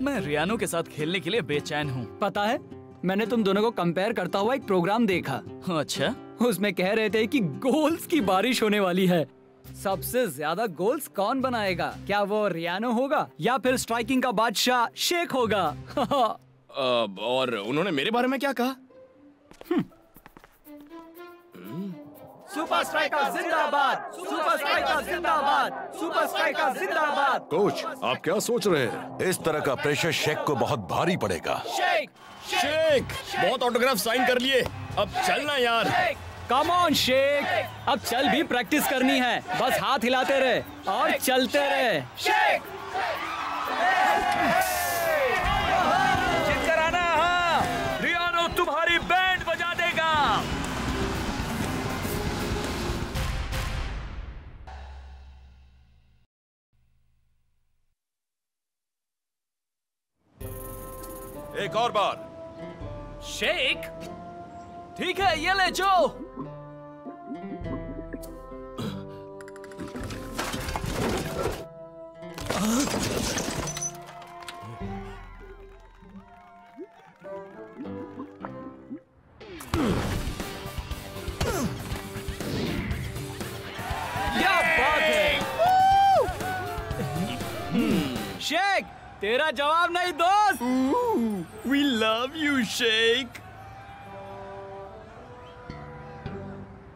मैं रियानो के साथ खेलने के लिए बेचैन हूँ। पता है, मैंने तुम दोनों को कंपेयर करता हुआ एक प्रोग्राम देखा। अच्छा? उसमें कह रहे थे कि गोल्स की बारिश होने वाली है। सबसे ज्यादा गोल्स कौन बनाएगा? क्या वो रियानो होगा या फिर स्ट्राइकिंग का बादशाह शेख होगा? और उन्होंने मेरे बारे में क्या कहा? सुपर स्ट्राइकर जिंदाबाद! सुपर स्ट्राइकर जिंदाबाद! सुपर स्ट्राइकर जिंदाबाद! कोच, आप क्या सोच रहे हैं? इस तरह का प्रेशर शेख को बहुत भारी पड़ेगा। शेख! शेख, बहुत ऑटोग्राफ साइन कर लिए, अब चलना यार। कम ऑन शेख, अब चल भी प्रैक्टिस करनी है। बस हाथ हिलाते रहे और चलते रहे। शेख! जीतकर आना। हाँ, रियानो तुम्हारी बैंड बजा देगा। एक और बार। शेख, ठीक है, ये ले जो। क्या बात है। शेख, तेरा जवाब नहीं दोस्त। We love you, Sheikh.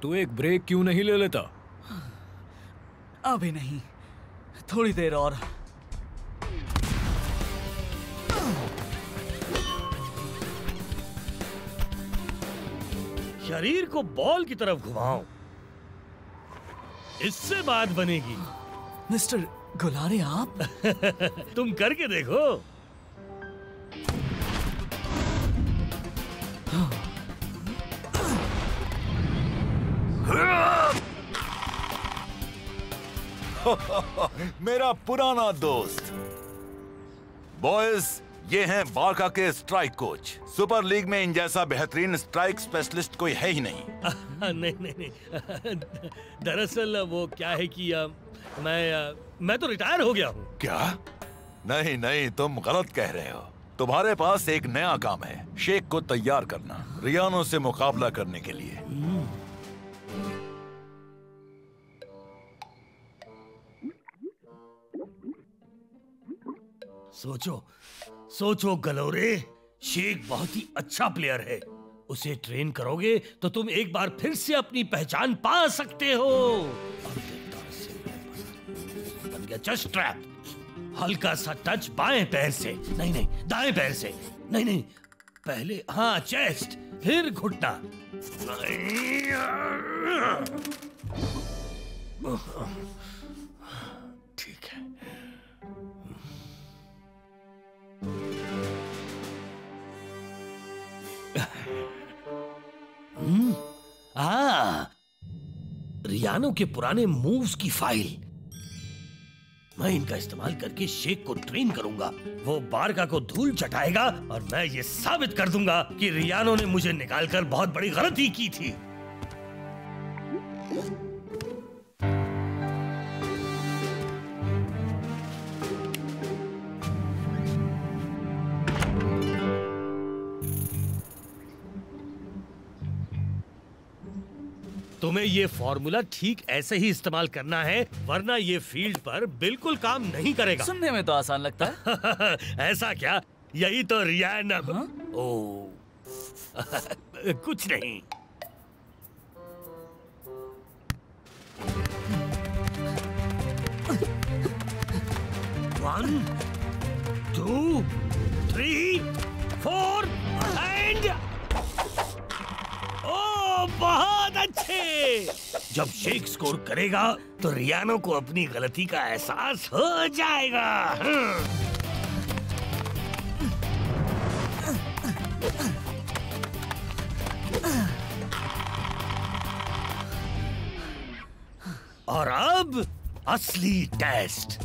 तू एक ब्रेक क्यों नहीं ले लेता? अभी नहीं, थोड़ी देर और। शरीर को बॉल की तरफ घुमाओ, इससे बात बनेगी। मिस्टर गुलारे, आप तुम करके देखो। मेरा पुराना दोस्त। बॉयज, ये हैं बारका के स्ट्राइक कोच। सुपर लीग में इन जैसा बेहतरीन स्ट्राइक स्पेशलिस्ट कोई है ही नहीं। नहीं। दरअसल वो क्या है कि मैं तो रिटायर हो गया हूँ। क्या? नहीं नहीं, तुम गलत कह रहे हो। तुम्हारे पास एक नया काम है, शेख को तैयार करना रियानो से मुकाबला करने के लिए। सोचो गलोरे, शेख बहुत ही अच्छा प्लेयर है। उसे ट्रेन करोगे तो तुम एक बार फिर से अपनी पहचान पा सकते हो। बन गया चेस्ट ट्रैप। हल्का सा टच बाएं पैर से, नहीं दाएं पैर से, नहीं पहले हाँ चेस्ट, फिर घुटना। ठीक है। रियानो के पुराने मूव्स की फाइल। मैं इनका इस्तेमाल करके शेख को ट्रेन करूंगा। वो बारका को धूल चटाएगा और मैं ये साबित कर दूंगा कि रियानो ने मुझे निकालकर बहुत बड़ी गलती की थी। तुम्हें ये फॉर्मूला ठीक ऐसे ही इस्तेमाल करना है, वरना ये फील्ड पर बिल्कुल काम नहीं करेगा। सुनने में तो आसान लगता है। ऐसा क्या? यही तो रियान। ओ कुछ नहीं। One, 2, 3, 4 एंड बहुत अच्छे। जब शेख स्कोर करेगा तो रियानो को अपनी गलती का एहसास हो जाएगा। और अब असली टेस्ट।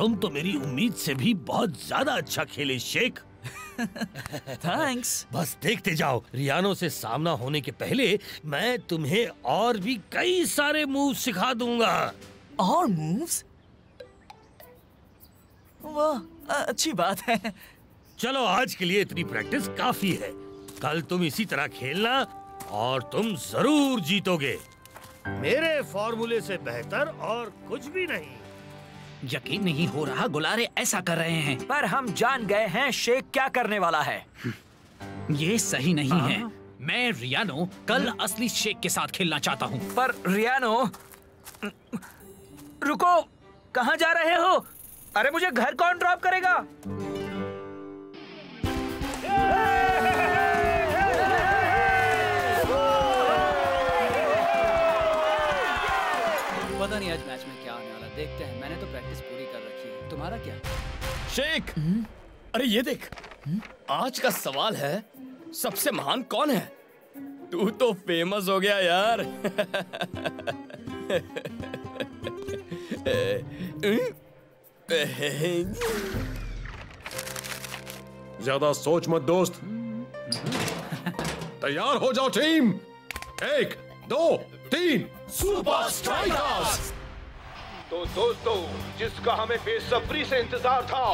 तुम तो मेरी उम्मीद से भी बहुत ज्यादा अच्छा खेले शेख। थैंक्स। बस देखते जाओ, रियानो से सामना होने के पहले मैं तुम्हें और भी कई सारे मूव सिखा दूंगा। और मूव्स? वाह, अच्छी बात है। चलो आज के लिए इतनी प्रैक्टिस काफी है। कल तुम इसी तरह खेलना और तुम जरूर जीतोगे। मेरे फॉर्मूले से बेहतर और कुछ भी नहीं। यकीन नहीं हो रहा गुलारे ऐसा कर रहे हैं। पर हम जान गए हैं शेख क्या करने वाला है। ये सही नहीं है। मैं रियानो कल असली शेख के साथ खेलना चाहता हूँ। पर रियानो, रुको, कहाँ जा रहे हो? अरे मुझे घर कौन ड्रॉप करेगा? पता नहीं आज मैच में क्या आने वाला, देखते हैं। मैंने तो प्रैक्टिस पूरी कर रखी है। तुम्हारा क्या? शेख, अरे ये देख, आज का सवाल है सबसे महान कौन है? तू तो फेमस हो गया यार। ज्यादा सोच मत दोस्त। तैयार हो जाओ टीम। 1 2 3 super strikers. तो दोस्तों, जिसका हमें बेसब्री से इंतजार था,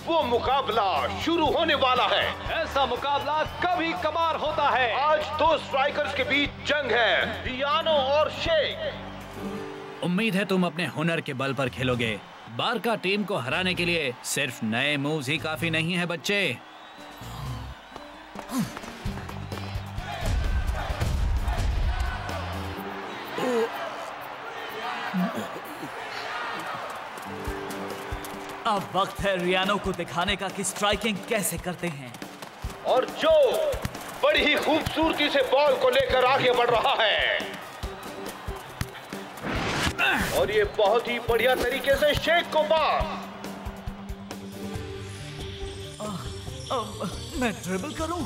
वो मुकाबला शुरू होने वाला है। ऐसा मुकाबला कभी कभार होता है। आज दो स्ट्राइकर्स के बीच जंग है, रियानो और शेख। उम्मीद है तुम अपने हुनर के बल पर खेलोगे। बारका टीम को हराने के लिए सिर्फ नए मूव्स ही काफी नहीं है बच्चे। अब वक्त है रियानो को दिखाने का कि स्ट्राइकिंग कैसे करते हैं। और जो बड़ी ही खूबसूरती से बॉल को लेकर आगे बढ़ रहा है, और ये बहुत ही बढ़िया तरीके से शेख को पास। मैं ड्रिबल करूं?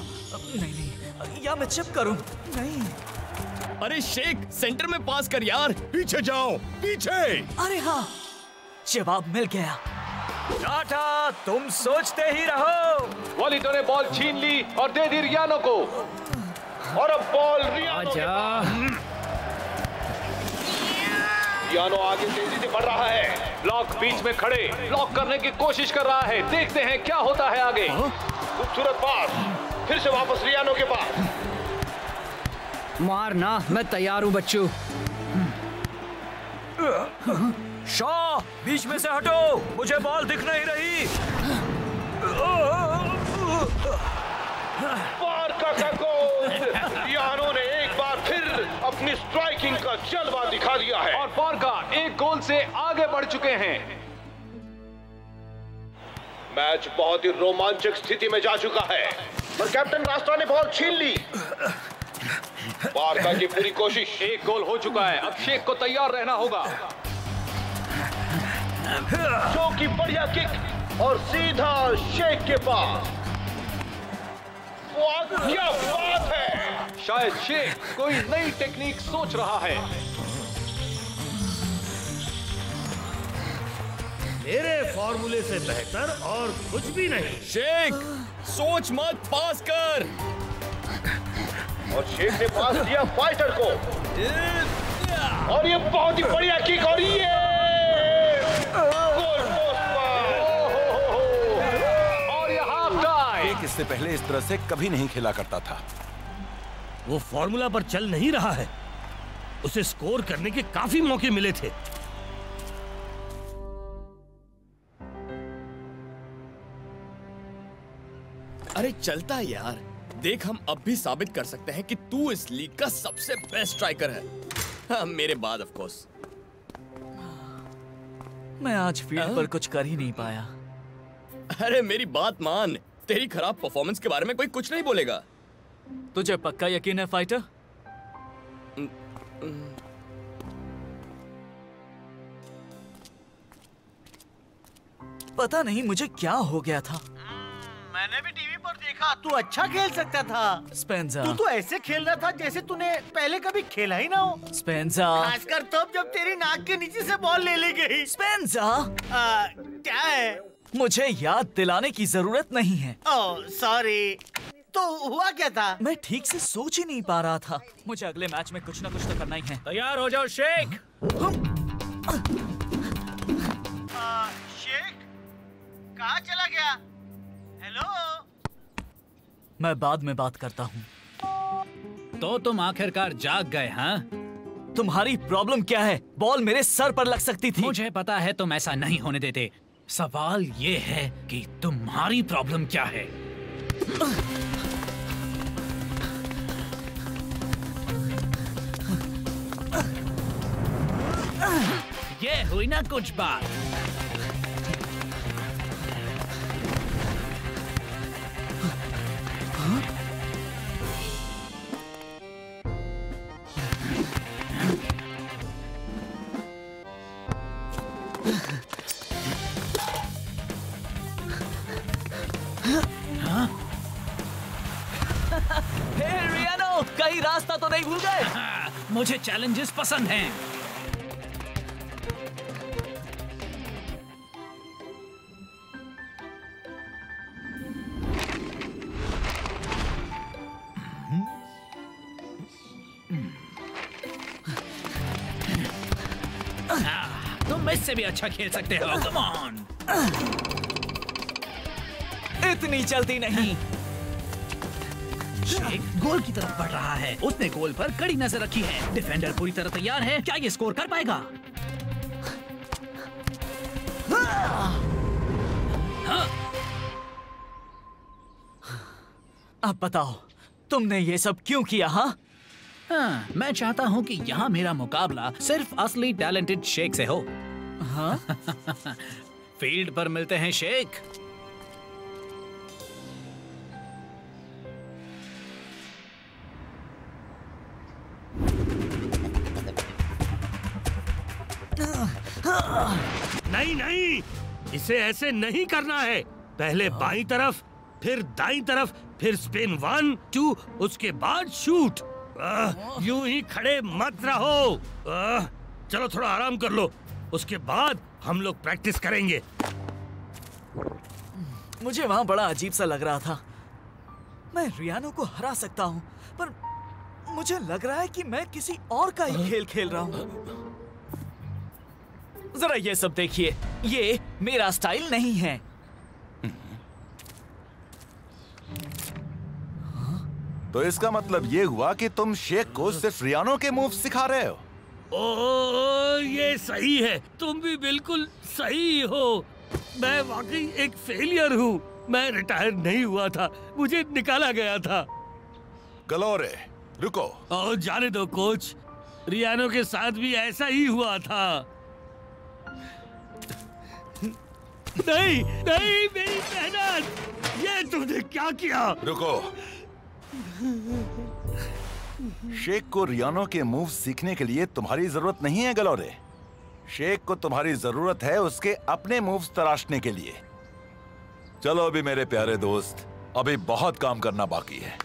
नहीं, या मैं चिप करूं? नहीं। अरे शेख, सेंटर में पास कर यार। पीछे जाओ, पीछे। अरे हाँ, जवाब मिल गया। टाटा, तुम सोचते ही रहो। वॉलिटो ने बॉल छीन ली और दे दी रियानो को, और अब बॉल रियानो के पास। रियानो आगे तेजी से बढ़ रहा है। ब्लॉक बीच में खड़े ब्लॉक करने की कोशिश कर रहा है। देखते हैं क्या होता है आगे। खूबसूरत पास, फिर से वापस रियानो के पास। मारना, मैं तैयार हूँ बच्चू। शॉ, बीच में से हटो, मुझे बॉल दिख नहीं रही। बारका का गोल। रियानो ने एक बार फिर अपनी स्ट्राइकिंग का जलवा दिखा दिया है, और बारका एक गोल से आगे बढ़ चुके हैं। मैच बहुत ही रोमांचक स्थिति में जा चुका है, पर कैप्टन रास्ता ने बॉल छीन ली। बारका की पूरी कोशिश। एक गोल हो चुका है, अब शेख को तैयार रहना होगा। शो की बढ़िया किक और सीधा शेख के पास। क्या बात है! शायद शेख कोई नई टेक्निक सोच रहा है। मेरे फॉर्मूले से बेहतर और कुछ भी नहीं। शेख, सोच मत, पास कर। और शेख ने पास दिया फाइटर को, और ये बहुत ही बढ़िया किक, और ये गोल पोस्ट पर। और ये हाफ टाइम। शेख इससे पहले इस तरह से कभी नहीं खेला करता था। वो फॉर्मूला पर चल नहीं रहा है। उसे स्कोर करने के काफी मौके मिले थे। अरे चलता है यार। देख, हम अब भी साबित कर सकते हैं कि तू इस लीग का सबसे बेस्ट स्ट्राइकर है। हाँ, मेरे बाद ऑफ कोर्स। मैं आज फील्ड पर कुछ कर ही नहीं पाया। अरे मेरी बात मान, तेरी खराब परफॉर्मेंस के बारे में कोई कुछ नहीं बोलेगा। तुझे पक्का यकीन है फाइटर? पता नहीं मुझे क्या हो गया था। मैंने भी टीवी पर देखा, तू अच्छा खेल सकता था। स्पेंसर, तू तो ऐसे खेल रहा था जैसे तूने पहले कभी खेला ही ना हो। स्पेंसर, खासकर तब जब तेरी नाक के नीचे से बॉल ले ली गई। स्पेंसर, क्या है? मुझे याद दिलाने की जरूरत नहीं है। Oh sorry. तो हुआ क्या था? मैं ठीक से सोच ही नहीं पा रहा था। मुझे अगले मैच में कुछ ना कुछ तो करना ही है। तैयार हो जाओ शेख। शेख कहाँ चला गया? हेलो। मैं बाद में बात करता हूँ। तो तुम आखिरकार जाग गए, हाँ? तुम्हारी प्रॉब्लम क्या है? बॉल मेरे सर पर लग सकती थी। मुझे पता है तुम ऐसा नहीं होने देते। सवाल ये है कि तुम्हारी प्रॉब्लम क्या है? ये हुई ना कुछ बात। रियानो, कहीं रास्ता तो नहीं भूल गए? मुझे चैलेंजेस पसंद हैं। तुम इससे भी अच्छा खेल सकते हो। Come on. इतनी जल्दी नहीं। शेख गोल की तरफ बढ़ रहा है। उसने गोल पर कड़ी नजर रखी है। डिफेंडर पूरी तरह तैयार है। क्या ये स्कोर कर पाएगा? अब बताओ, तुमने ये सब क्यों किया? हाँ, मैं चाहता हूँ कि यहाँ मेरा मुकाबला सिर्फ असली टैलेंटेड शेख से हो। हाँ? फील्ड पर मिलते हैं शेख। नहीं नहीं, इसे ऐसे नहीं करना है। पहले बाईं तरफ, फिर दाईं तरफ, फिर स्पिन 1 2, उसके बाद शूट। यूं ही खड़े मत रहो। चलो थोड़ा आराम कर लो, उसके बाद हम लोग प्रैक्टिस करेंगे। मुझे वहाँ बड़ा अजीब सा लग रहा था। मैं रियानो को हरा सकता हूँ, पर मुझे लग रहा है कि मैं किसी और का ही खेल खेल रहा हूँ। जरा ये सब देखिए, ये मेरा स्टाइल नहीं है। तो इसका मतलब ये हुआ कि तुम शेख को सिर्फ रियानो के मूव सिखा रहे हो? ओह, ये सही है। तुम भी बिल्कुल सही हो। मैं वाकई एक फेलियर हूँ। मैं रिटायर नहीं हुआ था, मुझे निकाला गया था। गलोरे, रुको। और जाने दो कोच, रियानो के साथ भी ऐसा ही हुआ था। नहीं नहीं, मेरी मेहनत, ये तुमने क्या किया? रुको। शेख को रियानो के मूव सीखने के लिए तुम्हारी जरूरत नहीं है गलोरे। शेख को तुम्हारी जरूरत है उसके अपने मूव्स तराशने के लिए। चलो अभी मेरे प्यारे दोस्त, अभी बहुत काम करना बाकी है।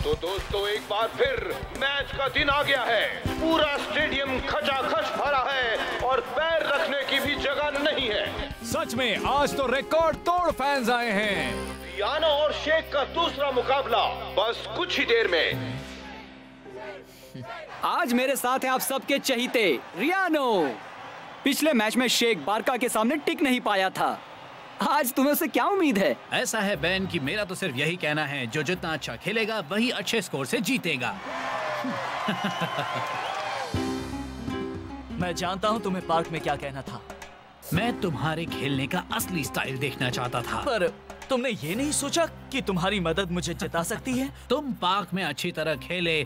तो दोस्तों, एक बार फिर मैच का दिन आ गया है। पूरा स्टेडियम खचाखच भरा है और पैर रखने की भी जगह नहीं है। सच में आज तो रिकॉर्ड तोड़ फैंस आए हैं। रियानो और शेख का दूसरा मुकाबला बस कुछ ही देर में। आज मेरे साथ है आप सबके चहीते रियानो। पिछले मैच में शेख बारका के सामने टिक नहीं पाया था। आज तुम्हें उससे क्या उम्मीद है? ऐसा है बेन कि मेरा तो सिर्फ यही कहना है, जो जितना अच्छा खेलेगा वही अच्छे स्कोर से जीतेगा। मैं जानता हूँ तुम्हें पार्क में क्या कहना था। मैं तुम्हारे खेलने का असली स्टाइल देखना चाहता था। पर तुमने ये नहीं सोचा कि तुम्हारी मदद मुझे जिता सकती है? तुम पार्क में अच्छी तरह खेले,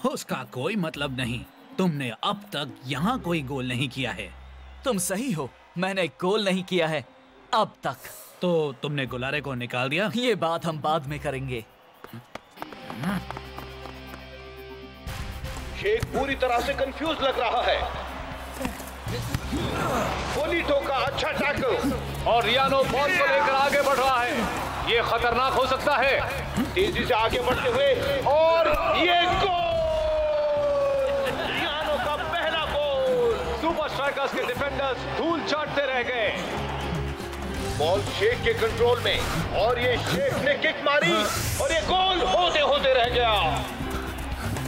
उसका कोई मतलब नहीं। तुमने अब तक यहाँ कोई गोल नहीं किया है। तुम सही हो, मैंने गोल नहीं किया है अब तक। तो तुमने गुलारे को निकाल दिया? ये बात हम बाद में करेंगे। शेख पूरी तरह से कंफ्यूज लग रहा है। पोलिटो का अच्छा टैकल और रियानो बॉल को लेकर आगे बढ़ रहा है। ये खतरनाक हो सकता है। तेजी से आगे बढ़ते हुए और ये गोल! रियानो का पहला गोल। सुपर स्ट्राइकर्स के डिफेंडर्स धूल चाटते रह गए। बॉल शेख के कंट्रोल में और ये शेख ने किक मारी और ये गोल होते होते रह गया।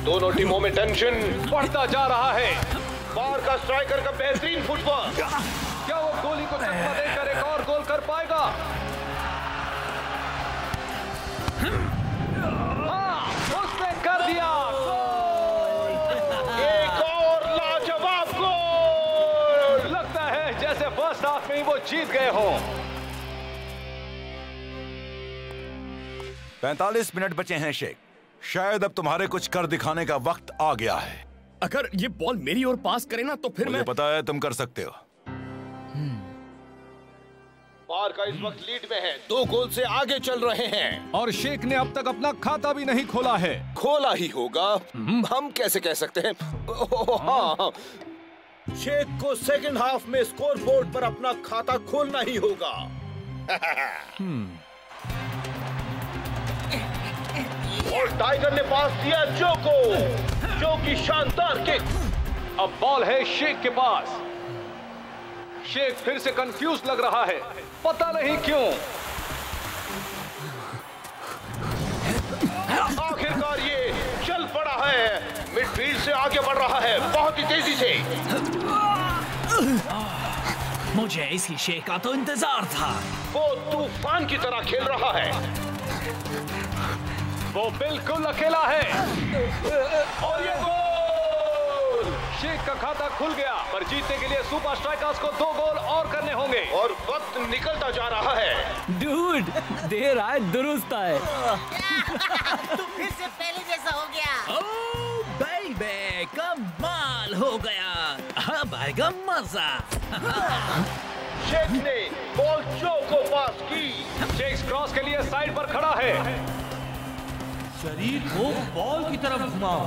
दोनों टीमों में टेंशन बढ़ता जा रहा है। बार का स्ट्राइकर का बेहतरीन फुटबॉल। क्या वो गोली को चकमा देकर एक और गोल कर पाएगा? हाँ, उसने कर दिया गोल! एक और लाजवाब गोल। लगता है जैसे फर्स्ट हाफ में ही वो जीत गए हों। 45 मिनट बचे हैं शेख। शायद अब तुम्हारे कुछ कर दिखाने का वक्त आ गया है। अगर ये बॉल मेरी ओर पास करे ना तो फिर मुझे मैं पता है तुम कर सकते हो। बार का इस वक्त लीड में है, 2 गोल से आगे चल रहे हैं। और शेख ने अब तक अपना खाता भी नहीं खोला है। खोला ही होगा, हम कैसे कह सकते हैं? हाँ, शेख को सेकंड हाफ में स्कोर बोर्ड पर अपना खाता खोलना ही होगा। और टाइगर ने पास दिया जो की शानदार किक। अब बॉल है शेख के पास। शेख फिर से कंफ्यूज लग रहा है, पता नहीं क्यों। आखिरकार ये चल पड़ा है, मिडफील्ड से आगे बढ़ रहा है बहुत ही तेजी से। मुझे इसी शेख का तो इंतजार था। वो तूफान की तरह खेल रहा है। वो बिल्कुल अकेला है और ये गोल! शेख का खाता खुल गया, पर जीतने के लिए सुपर स्ट्राइकर्स को 2 गोल और करने होंगे। और वक्त निकलता जा रहा है। डूड, देर आए दुरुस्त आए। तू फिर से पहले जैसा हो गया। ओह बेबी, कमाल हो गया। अब आएगा मजा। शेख ने बॉल जो को पास की। शेख क्रॉस के लिए साइड पर खड़ा है। शरीर को बॉल की तरफ घुमाओ।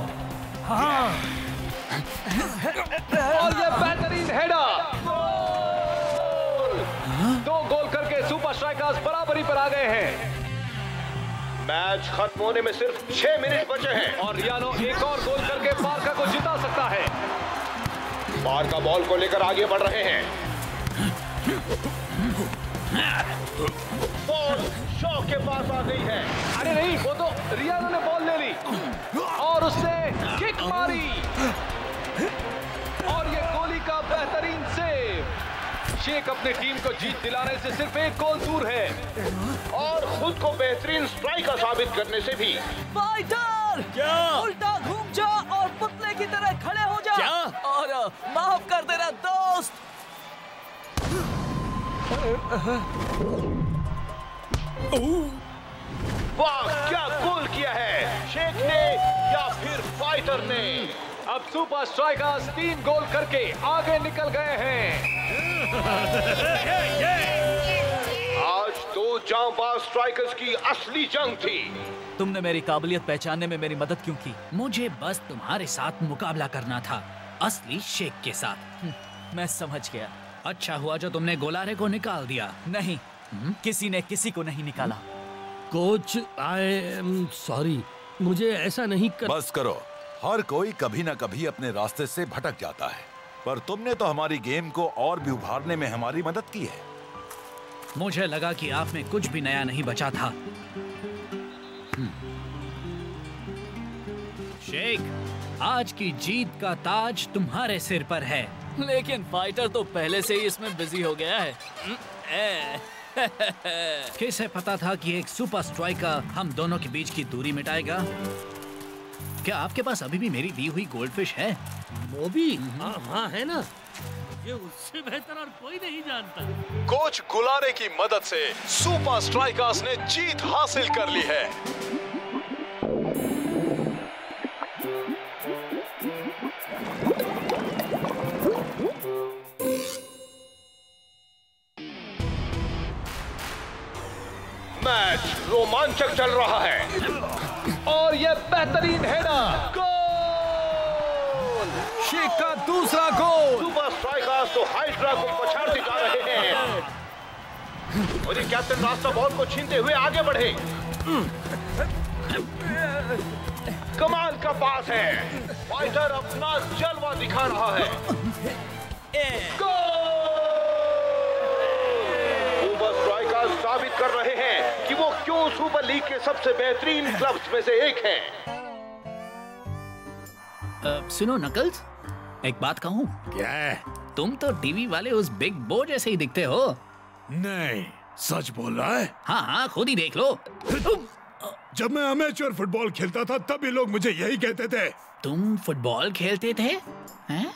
हाँ। और ये बेहतरीन हेडर। 2 गोल करके सुपर स्ट्राइकर्स बराबरी पर आ गए हैं। मैच खत्म होने में सिर्फ 6 मिनट बचे हैं और रियानो एक और गोल करके बारका को जिता सकता है। बारका बॉल को लेकर आगे बढ़ रहे हैं। बॉल शॉ के पास आ गई है। अरे नहीं, वो तो रियानो ने बॉल ले ली और उसने किक मारी और ये गोली का बेहतरीन सेव। शेख अपनी टीम को जीत दिलाने से सिर्फ 1 गोल दूर है और खुद को बेहतरीन स्ट्राइकर साबित करने से भी। फाइटर! क्या? उल्टा घूम जा और पुतले की तरह खड़े हो जा। क्या? और माफ कर देना दोस्त। वाह, क्या गोल किया है शेख ने या फिर फाइटर ने। अब सुपर स्ट्राइकर्स 3 गोल करके आगे निकल गए हैं। आज 2 जांबाज स्ट्राइकर्स की असली जंग थी। तुमने मेरी काबिलियत पहचानने में मेरी मदद क्यों की? मुझे बस तुम्हारे साथ मुकाबला करना था, असली शेख के साथ। मैं समझ गया। अच्छा हुआ जो तुमने गोलारे को निकाल दिया। नहीं, किसी ने किसी को नहीं निकाला। कोच, आई एम सॉरी, मुझे ऐसा नहीं कर। बस करो, हर कोई कभी ना कभी अपने रास्ते से भटक जाता है, पर तुमने तो हमारी गेम को और भी उभारने में हमारी मदद की है। मुझे लगा कि आप में कुछ भी नया नहीं बचा था। शेख, आज की जीत का ताज तुम्हारे सिर पर है। लेकिन फाइटर तो पहले से ही इसमें बिजी हो गया है। किसे पता था कि एक सुपर स्ट्राइकर हम दोनों के बीच की दूरी मिटाएगा? क्या आपके पास अभी भी मेरी दी हुई गोल्डफिश है? वो भी? हाँ है ना। ये उससे बेहतर और कोई नहीं जानता। कोच गुलारे की मदद से सुपर स्ट्राइकर्स ने जीत हासिल कर ली है। मैच रोमांचक चल रहा है और ये बेहतरीन हेडर, गोल! शेख का दूसरा गोल। सुपर स्ट्राइकर्स तो हाइड्रा को पछाड़ते जा रहे हैं और ये कैप्टन रास्ता बॉल को छीनते हुए आगे बढ़े। कमाल का पास है, फाइटर अपना जलवा दिखा रहा है। सुपर स्ट्राइकर्स साबित कर रहे हैं कि वो क्यों सुपर लीग के सबसे बेहतरीन क्लब्स में से एक हैं। सुनो नकल्स, एक बात कहूँ? क्या है? तुम तो टीवी वाले उस बिग बो जैसे ही दिखते हो। नहीं, सच बोल रहा है? हाँ हाँ, खुद ही देख लो। जब मैं अमेचर फुटबॉल खेलता था तभी लोग मुझे यही कहते थे। तुम फुटबॉल खेलते थे? हैं?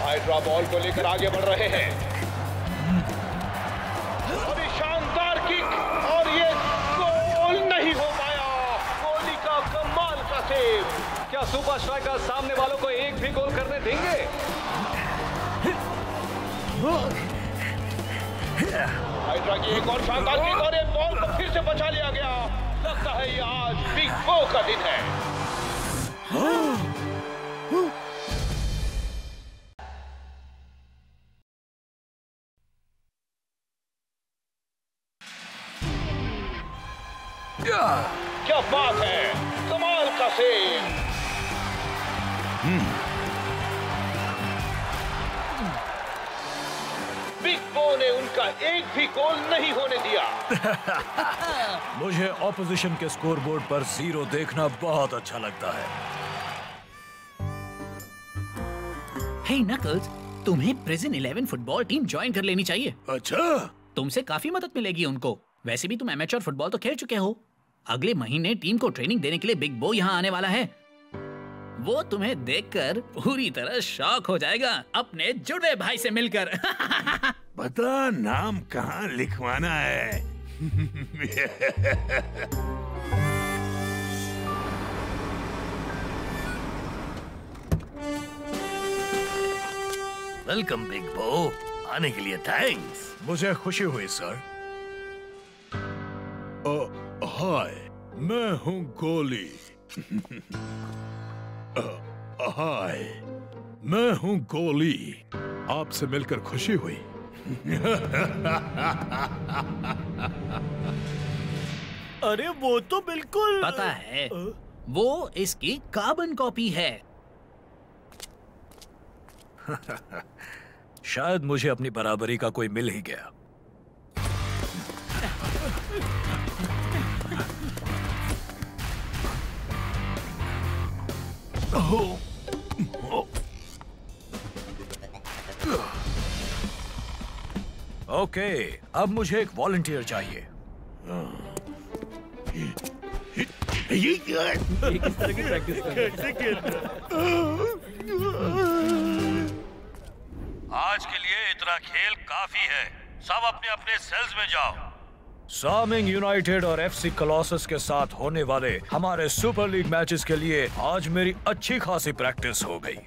हाइड्रा बॉल को लेकर आगे बढ़ रहे हैं। अभी शानदार किक और ये गोल नहीं हो पाया। कोहली का कमाल का सेव। क्या सुपर स्ट्राइकर सामने वालों को एक भी गोल करने देंगे? हाइड्रा की एक और शानदार किक और ये बॉल को फिर से बचा लिया गया। लगता है ये आज बिग बो का दिन है। क्या बात है, कमाल का सेव। बिग बो ने उनका एक भी गोल नहीं होने दिया। मुझे ऑपोजिशन के स्कोरबोर्ड पर 0 देखना बहुत अच्छा लगता है। हे नकल्स, तुम्हें प्रिजन 11 फुटबॉल टीम ज्वाइन कर लेनी चाहिए। अच्छा? तुमसे काफी मदद मिलेगी उनको। वैसे भी तुम एमेच्योर फुटबॉल तो खेल चुके हो। अगले महीने टीम को ट्रेनिंग देने के लिए बिग बो यहाँ आने वाला है। वो तुम्हें देखकर पूरी तरह शॉक हो जाएगा अपने जुड़वे भाई से मिलकर। पता नाम कहाँ लिखवाना है। वेलकम बिग बो, आने के लिए थैंक्स। मुझे खुशी हुई सर। हाय, मैं हूँ गोली। हाय, मैं हूँ गोली। आपसे मिलकर खुशी हुई। अरे वो तो बिल्कुल पता है, वो इसकी कार्बन कॉपी है। शायद मुझे अपनी बराबरी का कोई मिल ही गया। ओके, अब मुझे एक वॉलंटियर चाहिए। ये क्या है? किस तरह की प्रैक्टिस कर रहे हैं? आज के लिए इतना खेल काफी है। सब अपने अपने सेल्स में जाओ। सामिंग यूनाइटेड और एफसी कॉलोसस के साथ होने वाले हमारे सुपर लीग मैचेस के लिए आज मेरी अच्छी खासी प्रैक्टिस हो गई।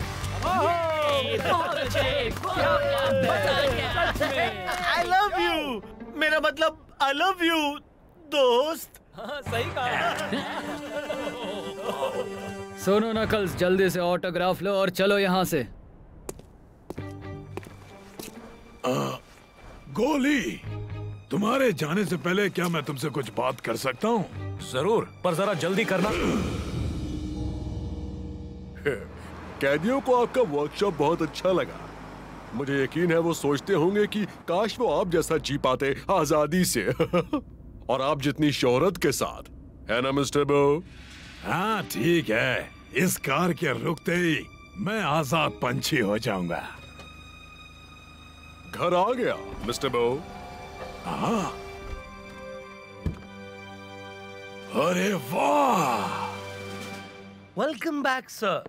आई लव यू, मेरा मतलब आई लव यू दोस्त। सही कहा। सुनो नकल्स, जल्दी से ऑटोग्राफ लो और चलो यहाँ से। गोली, तुम्हारे जाने से पहले क्या मैं तुमसे कुछ बात कर सकता हूँ? जरूर, पर जरा जल्दी करना। कैदियों को आपका वर्कशॉप बहुत अच्छा लगा। मुझे यकीन है वो सोचते होंगे कि काश वो आप जैसा जी पाते आजादी से। और आप जितनी शोहरत के साथ, है ना मिस्टर बो? हाँ ठीक है, इस कार के रुकते ही मैं आजाद पंछी हो जाऊंगा। घर आ गया मिस्टर बो। हाँ। अरे वाह! Welcome back sir.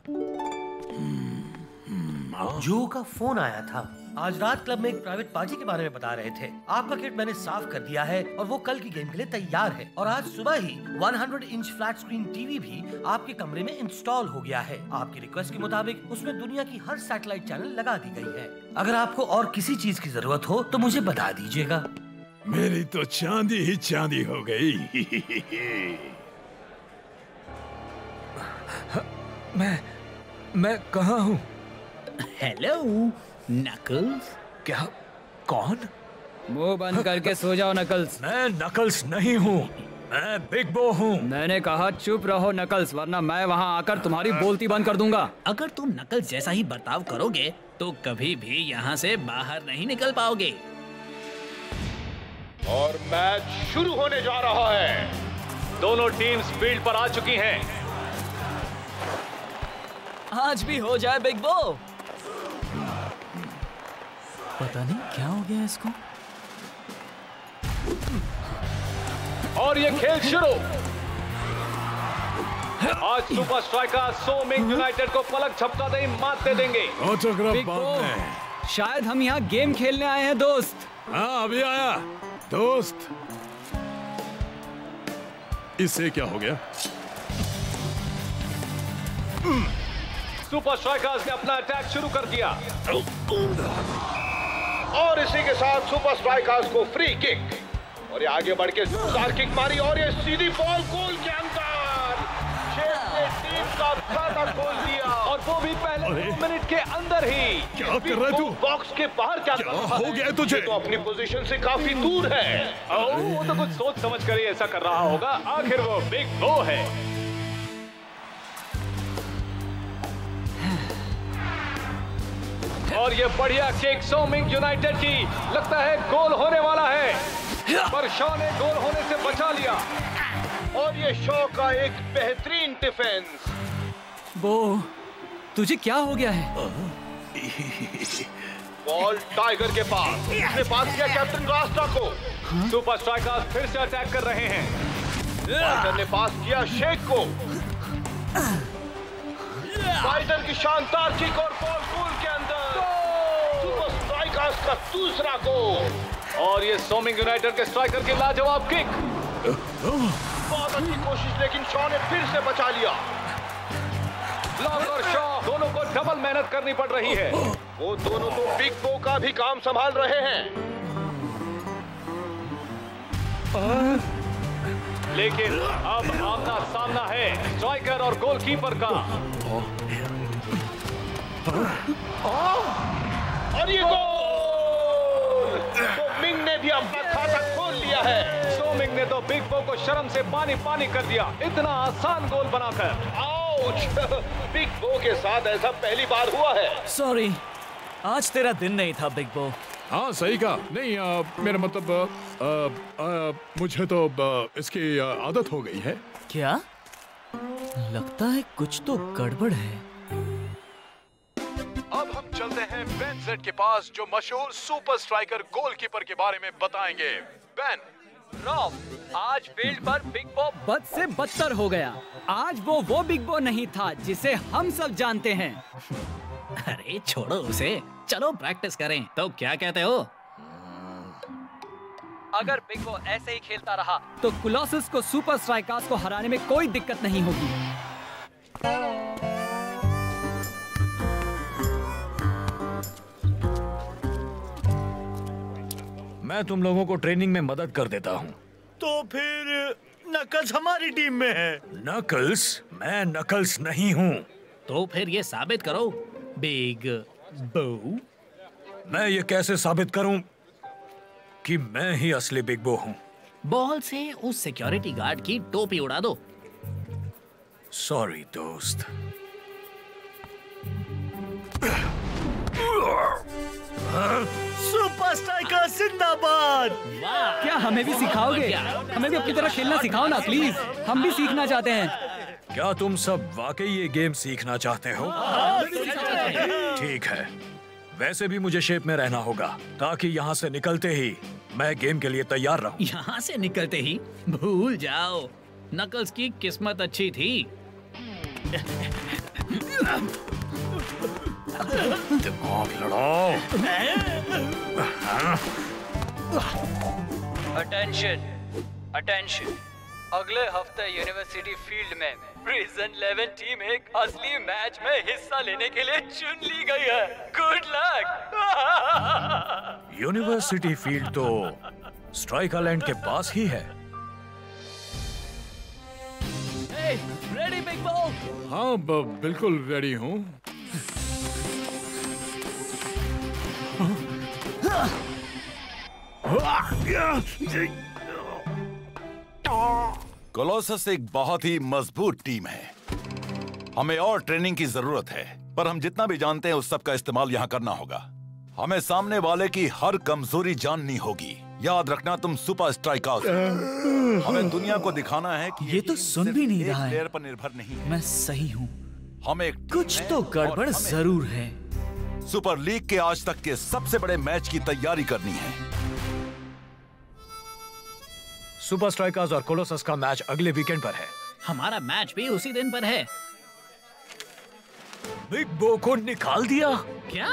जो का फोन आया था। आज रात क्लब में एक प्राइवेट पार्टी के बारे में बता रहे थे। आपका किट मैंने साफ कर दिया है और वो कल की गेम के लिए तैयार है। और आज सुबह ही 100 इंच फ्लैट स्क्रीन टीवी भी आपके कमरे में इंस्टॉल हो गया है। आपकी रिक्वेस्ट के मुताबिक उसमें दुनिया की हर सैटेलाइट चैनल लगा दी गई है। अगर आपको और किसी चीज की जरूरत हो तो मुझे बता दीजिएगा। मेरी तो चांदी ही चांदी हो गई। मैं कहाँ हूँ? Hello knuckles. क्या? कौन? मुंह बंद करके सो जाओ नकल्स। मैं नकल्स नहीं हूँ, मैं बिग बो हूँ। मैंने कहा चुप रहो नकल्स, वरना मैं वहाँ आकर तुम्हारी बोलती बंद कर दूंगा। अगर तुम नकल्स जैसा ही बर्ताव करोगे तो कभी भी यहाँ से बाहर नहीं निकल पाओगे। और मैच शुरू होने जा रहा है। दोनों टीम्स फील्ड पर आ चुकी हैं। आज भी हो जाए बिग बो। पता नहीं क्या हो गया इसको। और ये खेल शुरू। आज सुपर स्ट्राइकर सो मिंग यूनाइटेड को पलक झपकाते ही मात देंगे। बिग बो, शायद हम यहाँ गेम खेलने आए हैं दोस्त। हाँ अभी आया दोस्त। इससे क्या हो गया? सुपर स्ट्राइकर्स ने अपना अटैक शुरू कर दिया और इसी के साथ सुपर स्ट्राइकर्स को फ्री किक और ये आगे बढ़ के जोरदार किक मारी और ये सीधी बॉल गोल के अंदर। शेख ने टीम का खाता खोल दिया और वो भी पहले 2 मिनट के अंदर ही। क्या कर रहा है तू? बॉक्स के बाहर क्या हो गया तुझे? तो अपनी पोजीशन से काफी दूर है। वो तो कुछ सोच समझ कर ही ऐसा कर रहा होगा, आखिर वो बिग बो है। और ये बढ़िया किक सो मिंग यूनाइटेड की, लगता है गोल होने वाला है, पर शॉ ने गोल होने से बचा लिया। और ये शॉ का एक बेहतरीन डिफेंस। बो, तुझे क्या हो गया है? बॉल टाइगर के पास, उसने पास किया कैप्टन रास्ता को। सुपर स्ट्राइकर्स फिर से अटैक कर रहे हैं। टाइगर ने पास किया शेख को। टाइगर की शानदार किक और बॉल गोल के अंदर। सुपर स्ट्राइकर्स का दूसरा गोल। और ये सो मिंग यूनाइटेड के स्ट्राइकर की लाजवाब किक। बहुत अच्छी कोशिश, लेकिन शॉ ने फिर से बचा लिया। ब्लॉक और शॉ दोनों को डबल मेहनत करनी पड़ रही है। वो दोनों तो बिग बो का भी काम संभाल रहे हैं। लेकिन अब आमना सामना है स्ट्राइकर और गोलकीपर का। और ये गोल! तो मिंग ने भी अपना खाता खोल लिया है। सो मिंग ने तो बिग बो को शर्म से पानी पानी कर दिया, इतना आसान गोल बनाकर। आउच! बिग बो के साथ ऐसा पहली बार हुआ है। सॉरी, आज तेरा दिन नहीं था बिग बो। हाँ सही कहा। नहीं मेरा मतलब मुझे तो इसकी आदत हो गई है। क्या? लगता है कुछ तो गड़बड़ है। अब हम चलते हैं बेन जेड के पास, जो मशहूर सुपर स्ट्राइकर गोलकीपर के बारे में बताएंगे। बेन। रॉब, आज फील्ड पर बिग बो बद से बदतर हो गया। आज वो बिग बो नहीं था जिसे हम सब जानते हैं। अरे छोड़ो उसे, चलो प्रैक्टिस करें। तो क्या कहते हो? अगर बिग बो ऐसे ही खेलता रहा तो कोलोसस को सुपर स्ट्राइकर्स को हराने में कोई दिक्कत नहीं होगी। मैं तुम लोगों को ट्रेनिंग में मदद कर देता हूँ। तो फिर नकल्स हमारी टीम में है। नकल्स? मैं नकल्स नहीं हूँ। तो फिर ये साबित करो बिग बो। मैं ये कैसे साबित करूं कि मैं ही असली बिग बो हूं? बॉल से उस सिक्योरिटी गार्ड की टोपी उड़ा दो। सॉरी दोस्त। सुपर स्ट्राइकर जिंदाबाद। क्या हमें भी सिखाओगे? हमें भी अपनी तरह खेलना सिखाओ ना प्लीज, हम भी सीखना चाहते हैं। क्या तुम सब वाकई ये गेम सीखना चाहते हो? ठीक है, वैसे भी मुझे शेप में रहना होगा ताकि यहाँ से निकलते ही मैं गेम के लिए तैयार रहूं। यहाँ से निकलते ही भूल जाओ, नकल्स की किस्मत अच्छी थी। दिमाग लड़ाओ। Attention, attention. अगले हफ्ते यूनिवर्सिटी फील्ड में प्रिजन 11 टीम एक असली मैच में हिस्सा लेने के लिए चुन ली गई है। Good luck. यूनिवर्सिटी फील्ड तो स्ट्राइक आइलैंड के पास ही है। रेडी बिग बो? हाँ बिल्कुल रेडी हूँ। कोलोसस एक बहुत ही मजबूत टीम है। हमें और ट्रेनिंग की जरूरत है, पर हम जितना भी जानते हैं उस सब का इस्तेमाल यहाँ करना होगा। हमें सामने वाले की हर कमजोरी जाननी होगी। याद रखना तुम सुपर स्ट्राइकर्स हो। हमें दुनिया को दिखाना है कि ये तो सुन भी नहीं रहा है। प्लेयर पर निर्भर नहीं है। मैं सही हूँ। हम एक कुछ तो गड़बड़ जरूर है। सुपर लीग के आज तक के सबसे बड़े मैच की तैयारी करनी है। सुपर स्ट्राइकर्स और कोलोसस का मैच अगले वीकेंड पर है। हमारा मैच भी उसी दिन पर है। बिग बो को निकाल दिया क्या?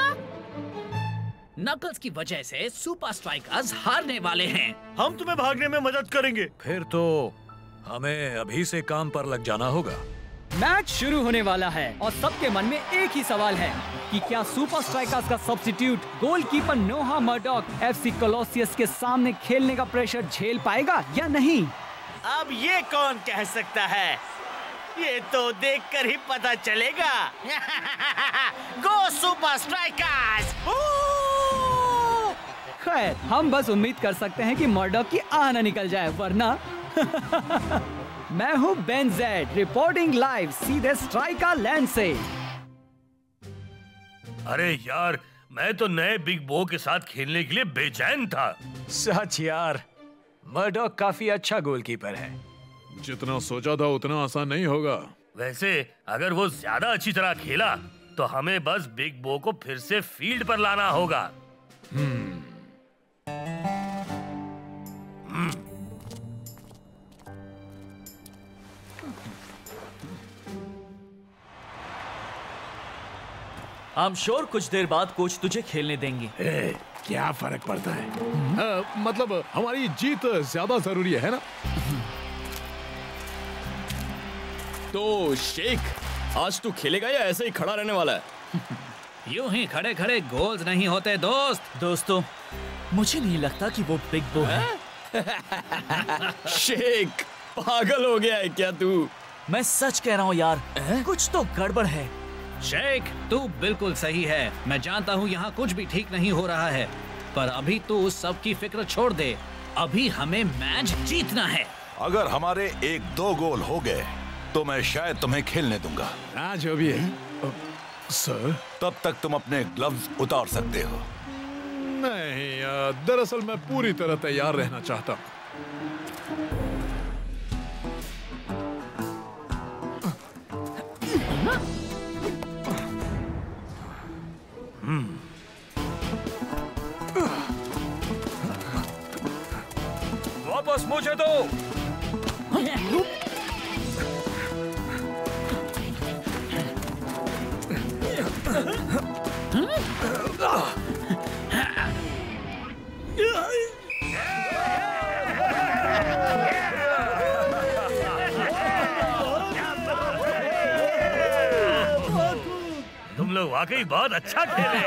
नकल्स की वजह से सुपर स्ट्राइकर्स हारने वाले हैं। हम तुम्हें भागने में मदद करेंगे। फिर तो हमें अभी से काम पर लग जाना होगा। मैच शुरू होने वाला है और सबके मन में एक ही सवाल है कि क्या सुपर स्ट्राइकर्स का सब्स्टिट्यूट गोलकीपर नोहा मर्डॉक एफसी कोलोसियस के सामने खेलने का प्रेशर झेल पाएगा या नहीं। अब ये कौन कह सकता है? ये तो देखकर ही पता चलेगा। गो सुपर स्ट्राइकर्स! खैर, हम बस उम्मीद कर सकते हैं कि मर्डॉक की आह न निकल जाए, वरना मैं हूँ बेन जेड, रिपोर्टिंग लाइव सीधे स्ट्राइकर लैंड से। अरे यार, मैं तो नए बिग बो के साथ खेलने के लिए बेचैन था। सच यार, मर्डॉक काफी अच्छा गोलकीपर है। जितना सोचा था उतना आसान नहीं होगा। वैसे अगर वो ज्यादा अच्छी तरह खेला तो हमें बस बिग बो को फिर से फील्ड पर लाना होगा। I'm sure कुछ देर बाद कोच तुझे खेलने देंगे। क्या फर्क पड़ता है? मतलब हमारी जीत ज्यादा जरूरी है ना? तो शेख, आज तू खेलेगा या ऐसे ही खड़ा रहने वाला है? यूं ही खड़े खड़े गोल्स नहीं होते दोस्त। दोस्तों, मुझे नहीं लगता कि वो बिग बो है। शेख, पागल हो गया है क्या तू? मैं सच कह रहा हूँ यार, कुछ तो गड़बड़ है। शेख, तू बिल्कुल सही है। मैं जानता हूँ यहाँ कुछ भी ठीक नहीं हो रहा है, पर अभी तू उस सब की फिक्र छोड़ दे। अभी हमें मैच जीतना है। अगर हमारे 1-2 गोल हो गए तो मैं शायद तुम्हें खेलने दूंगा। जो भी है सर। तब तक तुम अपने ग्लव्स उतार सकते हो। नहीं, दरअसल मैं पूरी तरह तैयार रहना चाहता हूँ। वापस मुझे दो। तुम लोग वाकई बहुत अच्छा खेले।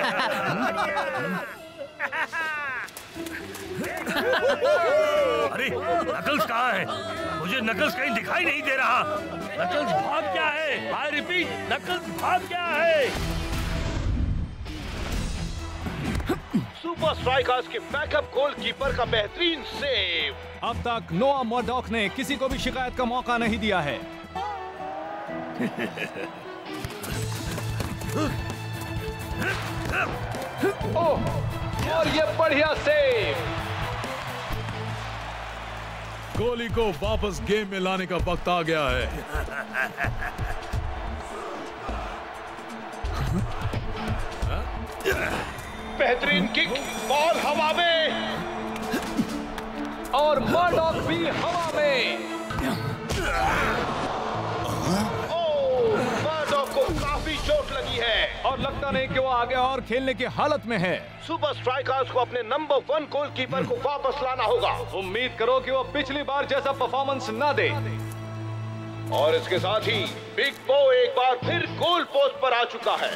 अरे नकल्स कहाँ है? मुझे नकल्स कहीं दिखाई नहीं दे रहा। नकल्स भाग क्या है? आई रिपीट, नकल्स भाग क्या है? सुपर स्ट्राइकर्स के बैकअप गोलकीपर का बेहतरीन सेव। अब तक नोआ मर्डॉक ने किसी को भी शिकायत का मौका नहीं दिया है। और ये बढ़िया सेव। गोली को वापस गेम में लाने का वक्त आ गया है। बेहतरीन किक, बॉल हवा में और मर्डॉक भी हवा में। मर्डॉक को काफी चोट लगी है और लगता नहीं कि वो आगे और खेलने की हालत में है। सुपर स्ट्राइकर्स को अपने नंबर 1 गोलकीपर को वापस लाना होगा। उम्मीद करो कि वो पिछली बार जैसा परफॉर्मेंस ना दे। और इसके साथ ही बिग बो एक बार फिर गोल पोस्ट पर आ चुका है।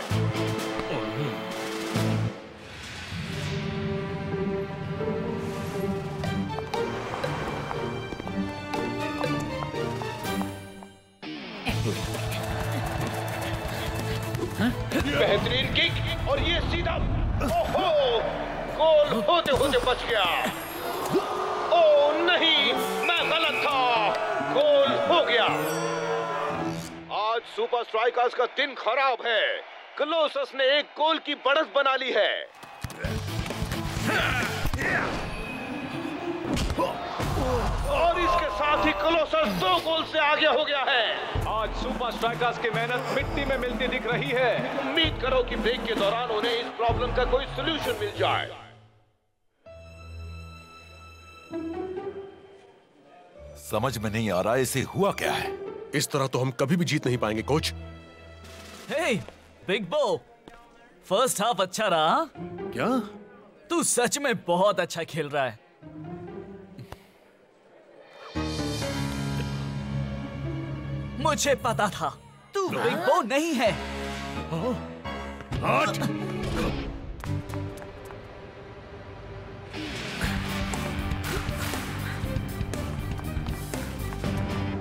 होते होते बच गया। ओ नहीं, मैं गलत था, गोल हो गया। आज सुपर स्ट्राइकर्स का दिन खराब है। कलोसस ने एक गोल की बढ़त बना ली है। और इसके साथ ही कलोसस 2 गोल से आगे हो गया है। आज सुपर स्ट्राइकर्स की मेहनत मिट्टी में मिलती दिख रही है। उम्मीद करो कि ब्रेक के दौरान उन्हें इस प्रॉब्लम का कोई सलूशन मिल जाए। समझ में नहीं आ रहा इसे हुआ क्या है। इस तरह तो हम कभी भी जीत नहीं पाएंगे कोच। हे बिग बो, फर्स्ट हाफ अच्छा रहा। क्या? तू सच में बहुत अच्छा खेल रहा है। मुझे पता था तू बिग बो नहीं है।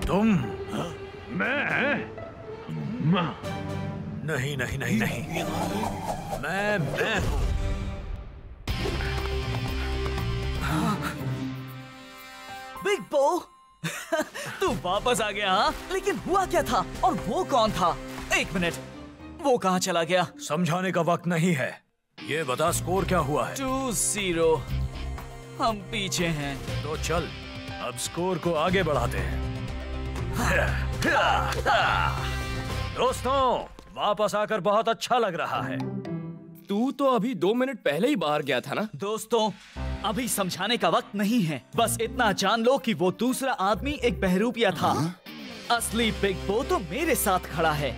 तुम? मैं? नहीं नहीं नहीं नहीं, मैं हूं। बिग बो तू वापस आ गया हाँ? लेकिन हुआ क्या था और वो कौन था? एक मिनट, वो कहाँ चला गया? समझाने का वक्त नहीं है। ये बता स्कोर क्या हुआ है? 2-0। हम पीछे हैं। तो चल अब स्कोर को आगे बढ़ाते हैं। दोस्तों, वापस आकर बहुत अच्छा लग रहा है। तू तो अभी 2 मिनट पहले ही बाहर गया था ना? दोस्तों, अभी समझाने का वक्त नहीं है। बस इतना जान लो कि वो दूसरा आदमी एक बहरूपिया था। असली बिग बो तो मेरे साथ खड़ा है।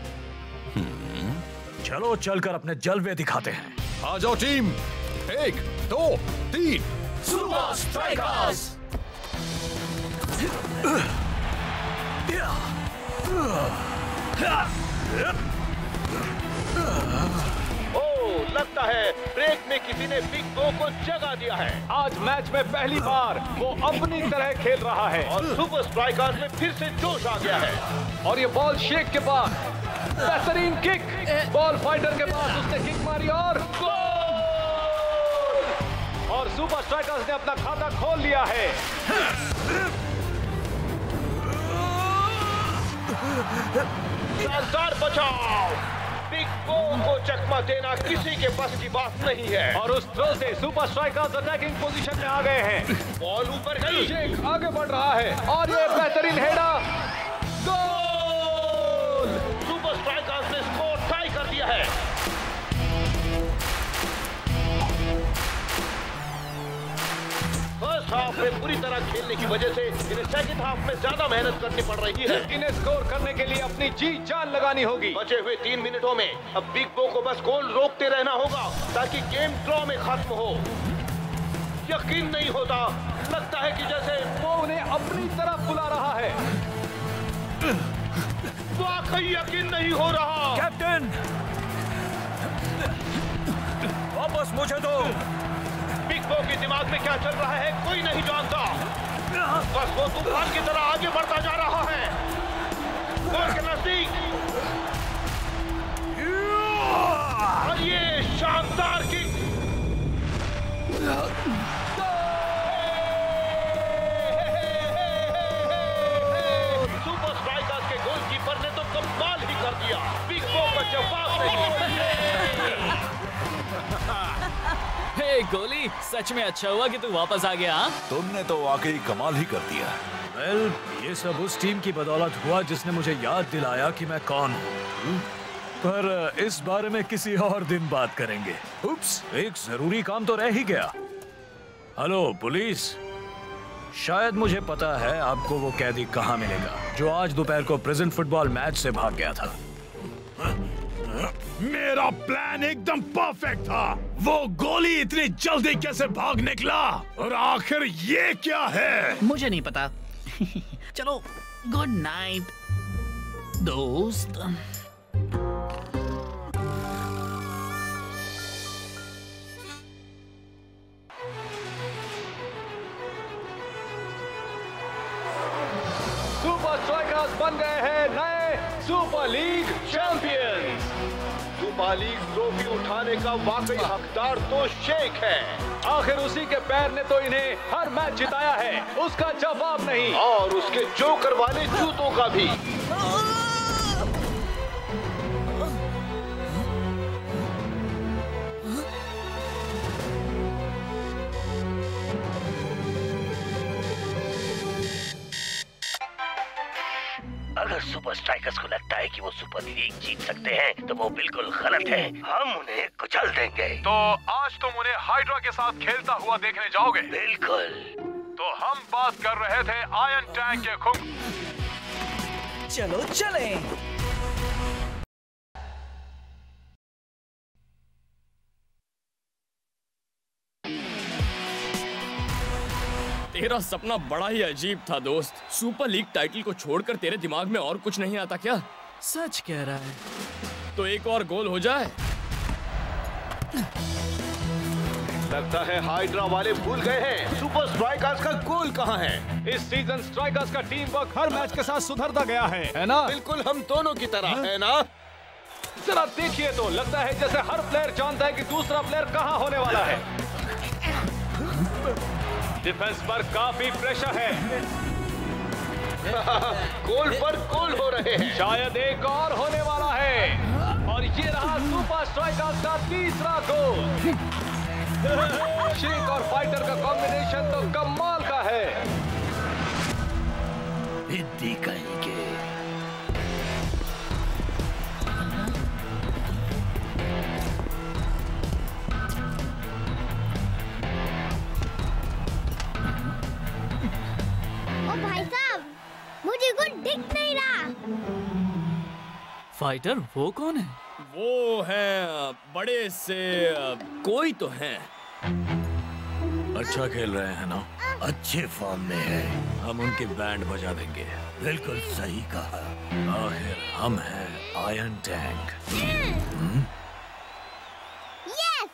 चलो चलकर अपने जलवे दिखाते हैं। आ जाओ टीम। 1, 2, 3 super strikers. ओह, लगता है ब्रेक में किसी ने बिग बो को जगा दिया है। आज मैच में पहली बार वो अपनी तरह खेल रहा है और सुपर स्ट्राइकर्स में फिर से जोश आ गया है। और ये बॉल शेक के पास, बेहतरीन किक, बॉल फाइटर के पास उसने किक मारी और गोल! और सुपर स्ट्राइकर्स ने अपना खाता खोल लिया है। शानदार बचाव। बिग बो को चकमा देना किसी के बस की बात नहीं है। और उस थ्रो से सुपर स्ट्राइकर्स अटैकिंग पोजीशन में आ गए हैं। बॉल ऊपर गई। शेख आगे बढ़ रहा है और ये बेहतरीन हेडा, गोल! सुपर स्ट्राइकर्स ने स्कोर टाई कर दिया है। फर्स्ट हाफ में पूरी तरह खेलने की वजह से इन्हें सेकंड हाफ में ज्यादा मेहनत करनी पड़ रही है। इन्हें स्कोर करने के लिए अपनी जी जान लगानी होगी। बचे हुए 3 मिनटों में अब बिग बो को बस गोल रोकते रहना होगा ताकि गेम ड्रॉ में खत्म हो। यकीन नहीं होता, लगता है कि जैसे वो उन्हें अपनी तरफ बुला रहा है। वाकई यकीन नहीं हो रहा। कैप्टन, वापस मुझे दो। बिग बो के दिमाग में क्या चल रहा है कोई नहीं जानता। बस वो तूफान की तरह आगे बढ़ता जा रहा है। गोल के नजदीक। और ये शानदार किक। सुपर स्ट्राइकर्स के गोलकीपर ने तो कमाल ही कर दिया। बिग बो का जवाब नहीं। हे गोली, सच में अच्छा हुआ कि तू वापस आ गया। तुमने तो वाकई कमाल ही कर दिया। वेल, ये सब उस टीम की बदौलत हुआ जिसने मुझे याद दिलाया कि मैं कौन हूँ। पर इस बारे में किसी और दिन बात करेंगे। उप्स, एक जरूरी काम तो रह ही गया। हेलो पुलिस, शायद मुझे पता है आपको वो कैदी कहाँ मिलेगा जो आज दोपहर को प्रेजेंट फुटबॉल मैच से भाग गया था। मेरा प्लान एकदम परफेक्ट था। वो गोली इतनी जल्दी कैसे भाग निकला? और आखिर ये क्या है? मुझे नहीं पता। चलो, गुड नाइट दोस्त। सुपर स्ट्राइकर्स बन गए हैं नए super league champions. Super league trophy उठाने का वाकई हकदार तो शेख है। आखिर उसी के पैर ने तो इन्हें हर मैच जिताया है, उसका जवाब नहीं। और उसके जोकर वाले जूतों का भी। अगर सुपर स्ट्राइकर्स को लगता है कि वो सुपर लीग जीत सकते हैं तो वो बिल्कुल गलत है। हम उन्हें कुचल देंगे। तो आज तुम उन्हें हाइड्रा के साथ खेलता हुआ देखने जाओगे? बिल्कुल। तो हम बात कर रहे थे आयरन टैंक के खुम। चलो चलें। तेरा सपना बड़ा ही अजीब था दोस्त। सुपर लीग टाइटल को छोड़कर तेरे दिमाग में और कुछ नहीं आता क्या? सच कह रहा है। तो एक और गोल हो जाए। लगता है हाइड्रा वाले भूल गए हैं सुपर स्ट्राइकर्स का गोल कहाँ है। इस सीजन स्ट्राइकर्स का टीम वर्क हर मैच के साथ सुधरता गया है ना? बिल्कुल हम दोनों की तरह, है ना? जरा देखिए तो लगता है जैसे हर प्लेयर जानता है कि दूसरा प्लेयर कहाँ होने वाला है। डिफेंस पर काफी प्रेशर है। गोल पर गोल हो रहे हैं। शायद एक और होने वाला है। और ये रहा सुपर स्ट्राइकर्स का तीसरा गोल। शेक और फाइटर का कॉम्बिनेशन तो कमाल का है। विद्धि कहेंगे। भाई साहब, मुझे कुछ दिख नहीं रहा। फाइटर वो कौन है? वो है बड़े से कोई तो है। अच्छा खेल रहे हैं ना? अच्छे फॉर्म में है। हम उनकी बैंड बजा देंगे। बिल्कुल सही कहा। आखिर हम हैं आयरन टैंक। यस।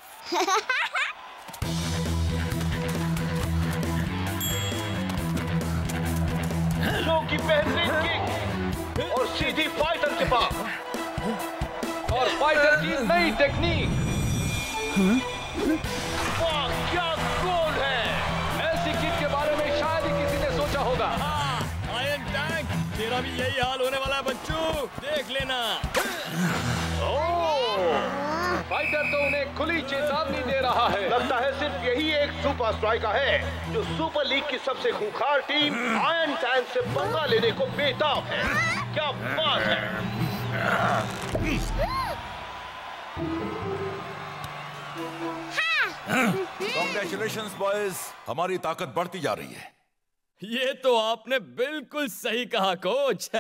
शो की बेहतरीन किक और सीधी फाइटर के पास। और फाइटर की नई टेक्निक। वाह क्या गोल है। ऐसी किक के बारे में शायद ही किसी ने सोचा होगा। आयरन टैंक, तेरा भी यही हाल होने वाला है बच्चों, देख लेना। फाइटर तो उन्हें खुली चेतावनी दे रहा है। लगता है सिर्फ यही एक सुपर स्ट्राइकर है जो सुपर लीग की सबसे खूंखार टीम आयरन टैंक से पंगा लेने को बेताब है। क्या बात है। Congratulations बॉयज, हमारी ताकत बढ़ती जा रही है। ये तो आपने बिल्कुल सही कहा कोच।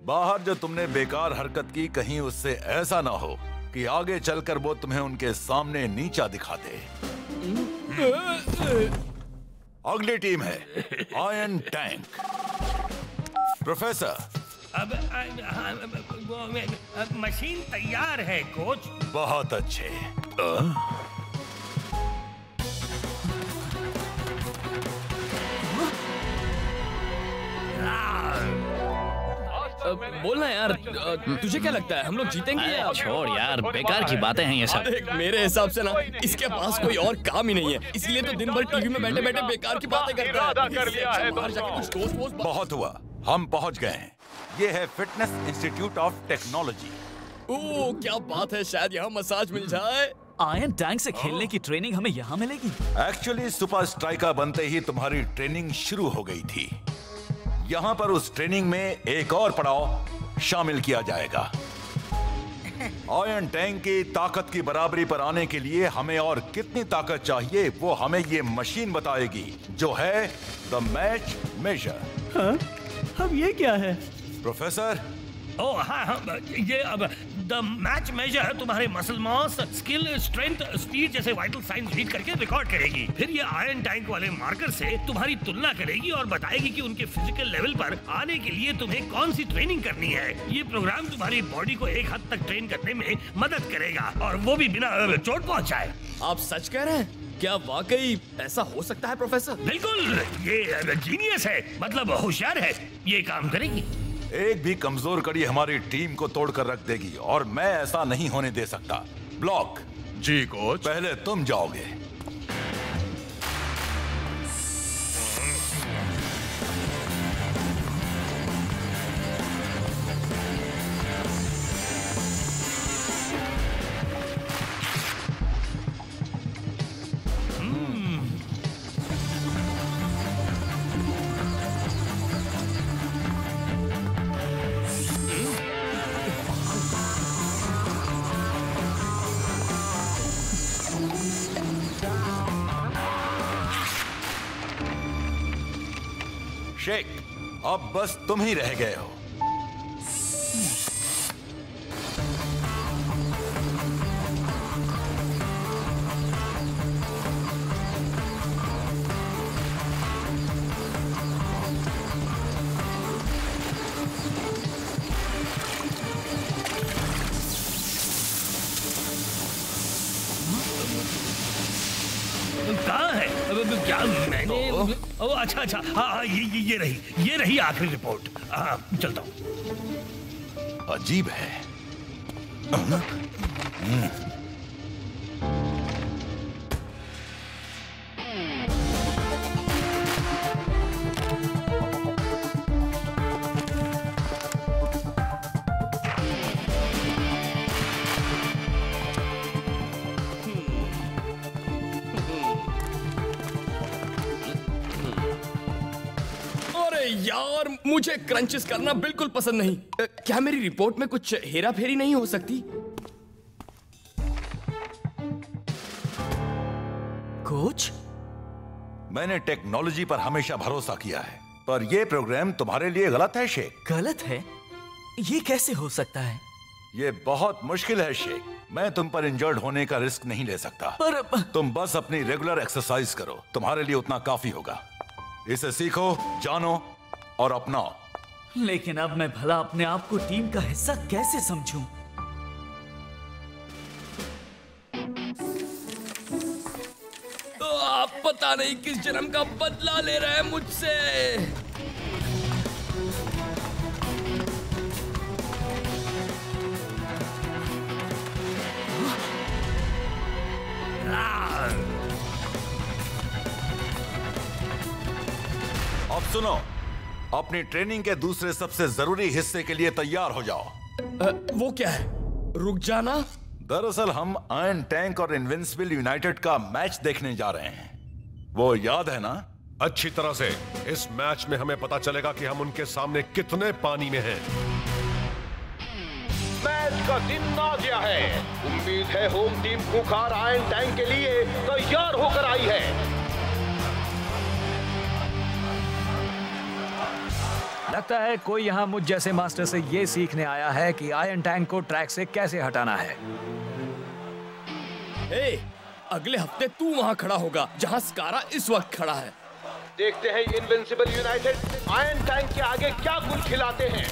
बाहर जो तुमने बेकार हरकत की, कहीं उससे ऐसा ना हो कि आगे चलकर वो तुम्हें उनके सामने नीचा दिखा दे। अगली टीम है आयरन टैंक। प्रोफेसर, अब मशीन तैयार है कोच। बहुत अच्छे। बोलना यार, तुझे क्या लगता है हम लोग जीतेंगे या? छोड़ यार, बेकार की बातें हैं ये सब। मेरे हिसाब से ना इसके पास कोई और काम ही नहीं है, इसलिए तो दिन भर टीवी में बैठे बैठे बेकार की बातें करता है। कर लिया है बाहर जाके कुछ दोस्त वोस्त बहुत हुआ, हम पहुंच गए हैं। ये है फिटनेस इंस्टीट्यूट ऑफ टेक्नोलॉजी। ओह क्या बात है, शायद यहाँ मसाज मिल जाए। आयरन टैंक से खेलने की ट्रेनिंग हमें यहाँ मिलेगी? एक्चुअली सुपर स्ट्राइकर बनते ही तुम्हारी ट्रेनिंग शुरू हो गई थी। यहाँ पर उस ट्रेनिंग में एक और पड़ाव शामिल किया जाएगा। आयरन टैंक की ताकत की बराबरी पर आने के लिए हमें और कितनी ताकत चाहिए वो हमें ये मशीन बताएगी, जो है द मैच मेजर। हाँ? अब ये क्या है? प्रोफेसर, ओह हाँ, ये अब द मैच मेजर तुम्हारे muscle mass, skill, strength, speed जैसे वाइटल साइंस रीड करके रिकॉर्ड करेगी। फिर ये आयरन टैंक वाले मार्कर से तुम्हारी तुलना करेगी और बताएगी कि उनके फिजिकल लेवल पर आने के लिए तुम्हें कौन सी ट्रेनिंग करनी है। ये प्रोग्राम तुम्हारी बॉडी को एक हद तक ट्रेन करने में मदद करेगा, और वो भी बिना चोट पहुंचाए। आप सच कह रहे हैं? क्या वाकई ऐसा हो सकता है प्रोफेसर? बिल्कुल, ये जीनियस है, मतलब होशियार है, ये काम करेगी। एक भी कमजोर कड़ी हमारी टीम को तोड़कर रख देगी और मैं ऐसा नहीं होने दे सकता। ब्लॉक। जी कोच। पहले तुम जाओगे। शेक, अब बस तुम ही रह गए हो। कहाँ है? क्या मैंने ओ अच्छा अच्छा, हाँ ये रही आखिरी रिपोर्ट। हाँ चलता हूँ। अजीब है। यार मुझे क्रंचेस करना बिल्कुल पसंद नहीं। क्या मेरी रिपोर्ट में कुछ हेरा फेरी नहीं हो सकती? कोच, मैंने टेक्नोलॉजी पर हमेशा भरोसा किया है, पर यह प्रोग्राम तुम्हारे लिए गलत है शेख। गलत है? ये कैसे हो सकता है? ये बहुत मुश्किल है शेख। मैं तुम पर इंजर्ड होने का रिस्क नहीं ले सकता। पर तुम बस अपनी रेगुलर एक्सरसाइज करो, तुम्हारे लिए उतना काफी होगा। इसे सीखो, जानो और अपनाओ। लेकिन अब मैं भला अपने आप को टीम का हिस्सा कैसे समझूं? तो आप पता नहीं किस जन्म का बदला ले रहे हैं मुझसे। अब सुनो, अपनी ट्रेनिंग के दूसरे सबसे जरूरी हिस्से के लिए तैयार हो जाओ। वो क्या है? रुक जाना? दरअसल हम आयरन टैंक और इनविंसिबल यूनाइटेड का मैच देखने जा रहे हैं। वो याद है ना? अच्छी तरह से। इस मैच में हमें पता चलेगा कि हम उनके सामने कितने पानी में हैं। मैच का दिन आ गया है। उम्मीद है होम टीम खूंखार आयरन टैंक के लिए तैयार होकर आई है। लगता है कोई यहाँ मुझ जैसे मास्टर से ये सीखने आया है कि आयरन टैंक को ट्रैक से कैसे हटाना है। अगले हफ्ते तू वहाँ खड़ा होगा जहाँ स्कारा इस वक्त खड़ा है। देखते हैं इनविंसिबल यूनाइटेड आयरन टैंक के आगे क्या गुल खिलाते हैं।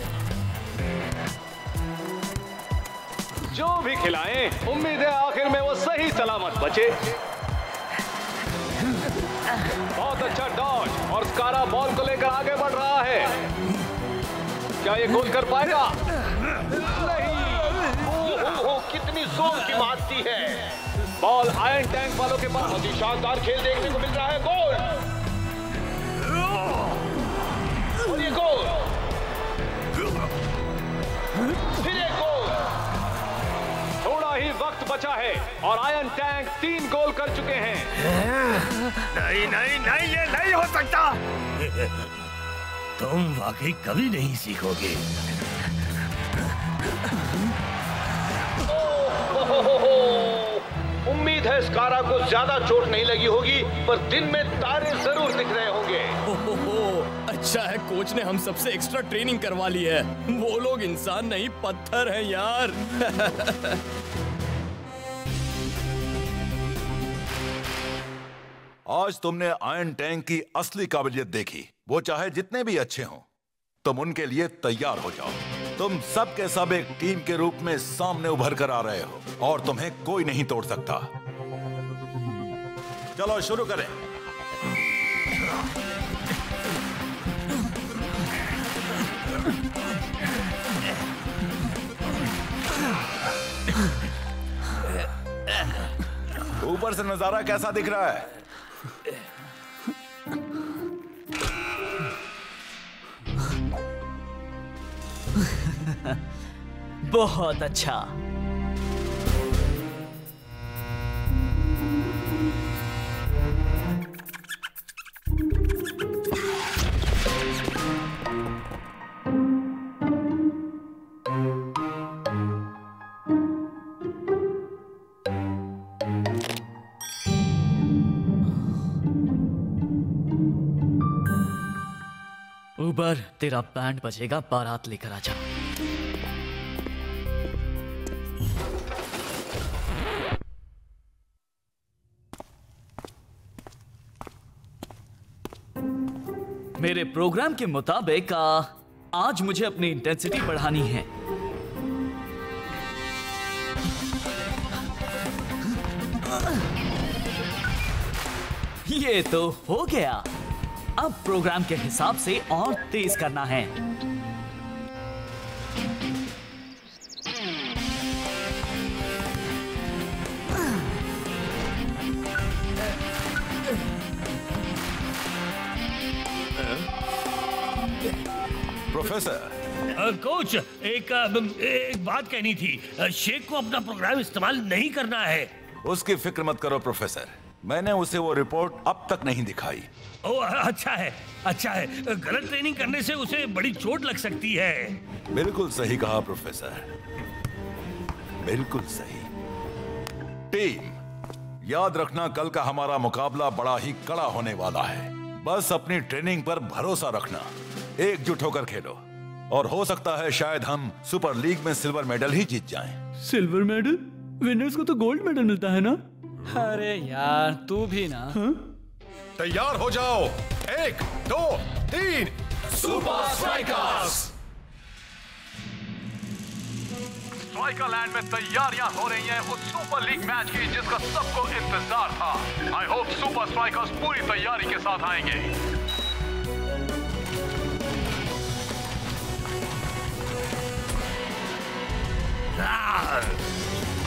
जो भी खिलाएं, उम्मीद है आखिर में वो सही सलामत बचे। बहुत अच्छा डॉज और स्कारा बॉल को लेकर आगे बढ़ रहा है। क्या ये गोल कर पाएगा? नहीं। ओह कितनी जोर की मारती है। बॉल आयरन टैंक वालों के पास। बहुत ही शानदार खेल देखने को मिल रहा है। गोल और ये गोल, फिर एक गोल। थोड़ा ही वक्त बचा है और आयरन टैंक 3 गोल कर चुके हैं। नहीं नहीं नहीं, ये नहीं हो सकता। तुम वाकई कभी नहीं सीखोगे। उम्मीद है स्कारा को ज्यादा चोट नहीं लगी होगी, पर दिन में तारे जरूर दिख रहे होंगे। अच्छा है कोच ने हम सबसे एक्स्ट्रा ट्रेनिंग करवा ली है। वो लोग इंसान नहीं पत्थर हैं यार। आज तुमने आयरन टैंक की असली काबिलियत देखी। वो चाहे जितने भी अच्छे हों, तुम उनके लिए तैयार हो जाओ। तुम सब के सब एक टीम के रूप में सामने उभर कर आ रहे हो और तुम्हें कोई नहीं तोड़ सकता। चलो शुरू करें। ऊपर से नजारा कैसा दिख रहा है? बहुत अच्छा। ऊबर, तेरा बैंड बजेगा, बारात लेकर आजा। मेरे प्रोग्राम के मुताबिक आज मुझे अपनी इंटेंसिटी बढ़ानी है। ये तो हो गया। अब प्रोग्राम के हिसाब से और तेज करना है। प्रोफेसर, कोच, एक बात कहनी थी। शेख को अपना प्रोग्राम इस्तेमाल नहीं करना है। उसकी फिक्र मत करो प्रोफेसर, मैंने उसे वो रिपोर्ट अब तक नहीं दिखाई। ओह, अच्छा है, अच्छा है। गलत ट्रेनिंग करने से उसे बड़ी चोट लग सकती है। बिल्कुल सही कहा प्रोफेसर, बिल्कुल सही। टीम, याद रखना कल का हमारा मुकाबला बड़ा ही कड़ा होने वाला है। बस अपनी ट्रेनिंग पर भरोसा रखना, एकजुट होकर खेलो और हो सकता है शायद हम सुपर लीग में सिल्वर मेडल ही जीत जाएं। Silver medal? विनर्स को तो गोल्ड मेडल मिलता है ना? अरे यार, तू भी ना। तैयार हो जाओ। 1, 2, 3, सुपर स्ट्राइकर्स! स्ट्राइकर लैंड में तैयारियां हो रही हैं उस सुपर लीग मैच की जिसका सबको इंतजार था। आई होप सुपर स्ट्राइकर्स पूरी तैयारी के साथ आएंगे।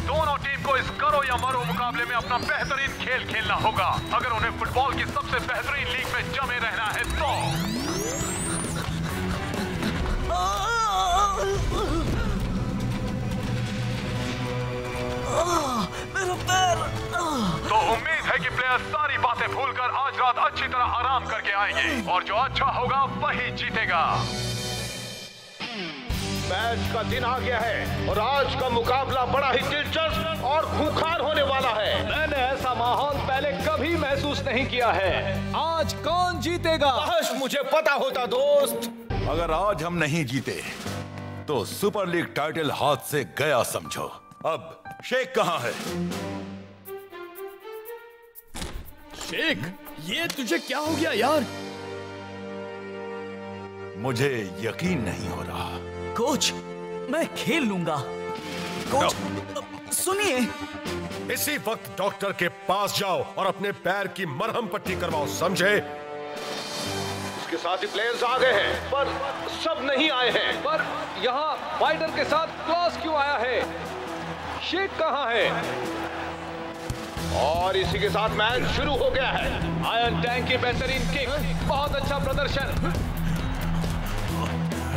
दोनों टीम को इस करो या मरो मुकाबले में अपना बेहतरीन खेल खेलना होगा अगर उन्हें फुटबॉल की सबसे बेहतरीन लीग में जमे रहना है तो। मेरा पैर। तो उम्मीद है कि प्लेयर सारी बातें भूलकर आज रात अच्छी तरह आराम करके आएंगे और जो अच्छा होगा वही जीतेगा। मैच का दिन आ गया है और आज का मुकाबला बड़ा ही दिलचस्प और खूंखार होने वाला है। मैंने ऐसा माहौल पहले कभी महसूस नहीं किया है। आज कौन जीतेगा? काश मुझे पता होता दोस्त। अगर आज हम नहीं जीते तो सुपर लीग टाइटल हाथ से गया समझो। अब शेख कहाँ है? शेख, ये तुझे क्या हो गया यार? मुझे यकीन नहीं हो रहा। कोच, मैं खेल लूंगा। कोच, सुनिए। इसी वक्त डॉक्टर के पास जाओ और अपने पैर की मरहम पट्टी करवाओ, समझे? इसके साथ ही प्लेयर्स आ गए हैं पर सब नहीं आए हैं। पर यहाँ फाइटर के साथ क्लॉस क्यों आया है? शेख कहाँ है? और इसी के साथ मैच शुरू हो गया है। आयरन टैंक की बेहतरीन किक, बहुत अच्छा प्रदर्शन।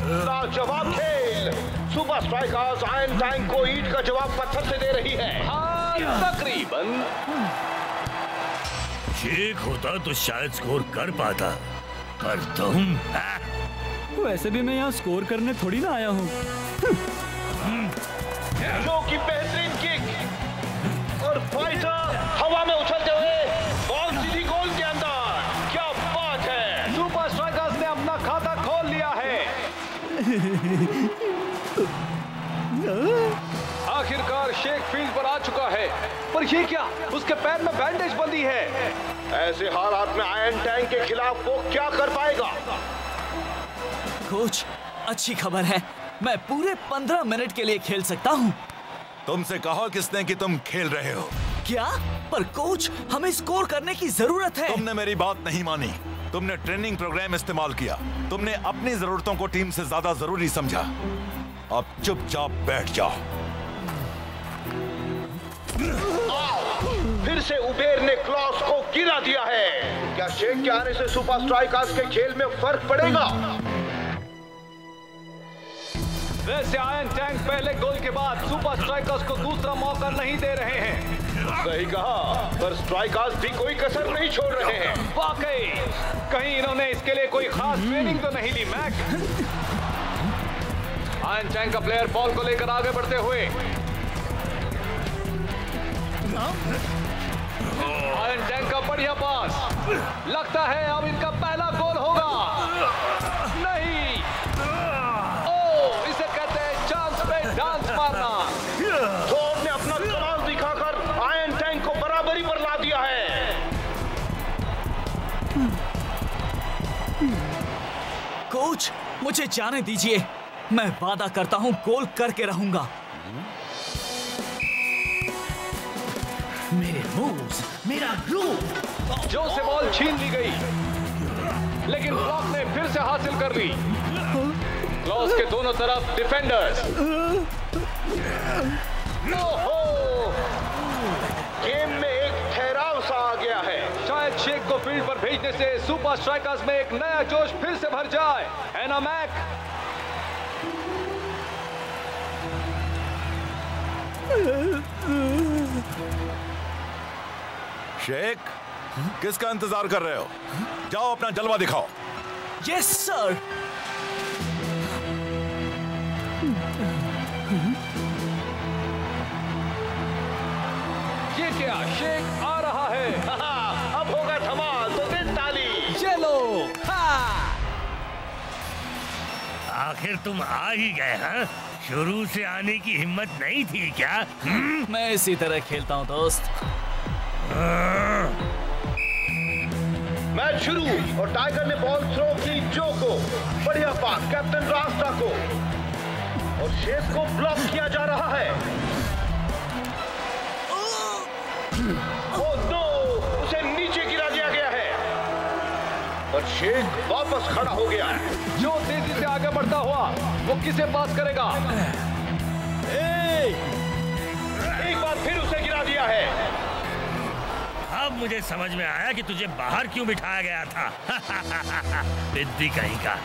लाजवाब खेल। सुपर स्ट्राइकर्स आयरन टैंक को ईंट का जवाब पत्थर से दे रही है। हाँ, तकरीबन। शेख होता तो शायद स्कोर कर पाता, पर तुम। वैसे भी मैं यहाँ स्कोर करने थोड़ी ना आया हूँ। लो की बेहतरीन किक और फाइटर हवा में उछलते हुए बॉल सीधी गोल के अंदर। क्या बात है! सुपर स्ट्राइकर्स ने अपना खाता खोल लिया है। आखिरकार शेख फील्ड पर आ चुका है, पर ये क्या? उसके पैर में बैंडेज बंधी है। ऐसे हालात में आयरन टैंक के खिलाफ वो क्या कर पाएगा? कोच, अच्छी खबर है, मैं पूरे 15 मिनट के लिए खेल सकता हूँ। तुमसे कहा किसने कि तुम खेल रहे हो? क्या? पर कोच, हमें स्कोर करने की जरूरत है। तुमने मेरी बात नहीं मानी। तुमने ट्रेनिंग प्रोग्राम इस्तेमाल किया। तुमने अपनी जरूरतों को टीम से ज्यादा जरूरी समझा। अब चुपचाप बैठ जाओ। फिर से उबेर ने क्लॉस को गिरा दिया है। क्या शेख के आने से सुपर स्ट्राइकर्स के खेल में फर्क पड़ेगा? वैसे आयरन टैंक पहले गोल के बाद सुपर स्ट्राइकर्स को दूसरा मौका नहीं दे रहे हैं। सही कहा, पर स्ट्राइकर्स भी कोई कसर नहीं छोड़ रहे हैं। वाकई, कहीं इन्होंने इसके लिए कोई खास ट्रेनिंग तो नहीं ली मैक। आयरन टैंक का प्लेयर बॉल को लेकर आगे बढ़ते हुए। आयरन टैंक का बढ़िया पास, लगता है अब इनका पहला गोल होगा। नहीं, इसे कहते हैं चांस पे डांस मारना। थोर ने अपना कमाल दिखाकर आयरन टैंक को बराबरी पर ला दिया है। कोच, मुझे जाने दीजिए, मैं वादा करता हूं गोल करके रहूंगा। मेरे मूव्स, मेरा ग्रूव। जो से बॉल छीन ली गई, लेकिन ब्लॉक ने फिर से हासिल कर ली। क्लॉस के दोनों तरफ डिफेंडर्स। ओहो! गेम में एक ठहराव सा आ गया है। शायद शेख को फील्ड पर भेजने से सुपर स्ट्राइकर्स में एक नया जोश फिर से भर जाए, है ना मैक? शेख, किसका इंतजार कर रहे हो? जाओ अपना जलवा दिखाओ। Yes sir. ये क्या, शेख आ रहा है। अब होगा धमाल, तो दे ताली। चलो। आखिर तुम आ ही गए हैं? शुरू से आने की हिम्मत नहीं थी क्या? मैं इसी तरह खेलता हूँ दोस्त। मैच शुरू और टाइगर ने बॉल थ्रो की जो को। बढ़िया पास कैप्टन रास्ता को, और शेख को ब्लॉक किया जा रहा है। ओह नो, उसे नीचे गिरा दिया गया है और शेख वापस खड़ा हो गया है। जो तेजी से आगे बढ़ता हुआ, वो किसे पास करेगा? एक बार फिर उसे गिरा दिया है। अब मुझे समझ में आया कि तुझे बाहर क्यों बिठाया गया था। बिद्दी कहीं का।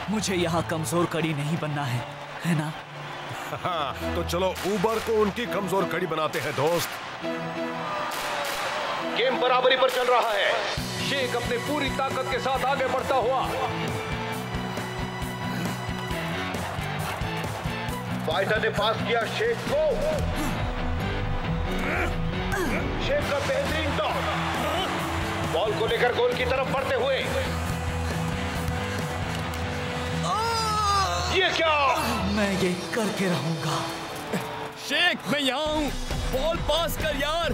मुझे यहाँ कमजोर कड़ी नहीं बनना है ना? हाँ, तो चलो ऊबर को उनकी कमजोर कड़ी बनाते हैं दोस्त। गेम बराबरी पर चल रहा है। शेख अपनी पूरी ताकत के साथ आगे बढ़ता हुआ। फाइटर ने पास किया शेख को। शेख का बेहतरीन टॉस, बॉल को लेकर गोल की तरफ बढ़ते हुए। ये क्या? मैं ये करके रहूंगा। शेख, मैं यहाँ हूँ, बॉल पास कर यार।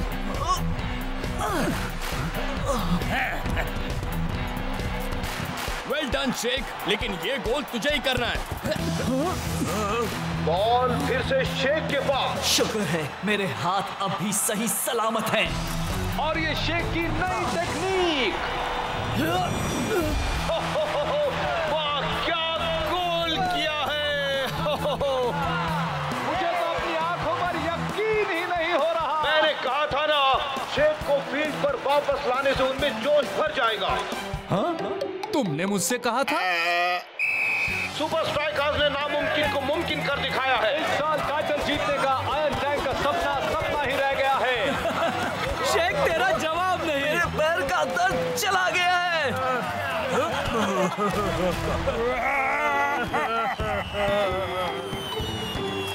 वेल डन शेख, लेकिन ये गोल तुझे ही करना है। बॉल फिर से शेख के पास। शुक्र है मेरे हाथ अब भी सही सलामत हैं। और ये शेख की नई टेक्निक। वाह, क्या गोल किया है। मुझे तो अपनी आंखों पर यकीन ही नहीं हो रहा। मैंने कहा था ना, शेख को फील्ड पर वापस लाने से उनमें जोश भर जाएगा। हाँ? तुमने मुझसे कहा था। सुपर स्ट्राइकर्स ने नामुमकिन को मुमकिन कर दिखाया है। इस साल टाइटल जीतने का आयरन टैंक का सपना ही रह गया है। शेख, तेरा जवाब नहीं। मेरे पैर का दर्द चला गया है।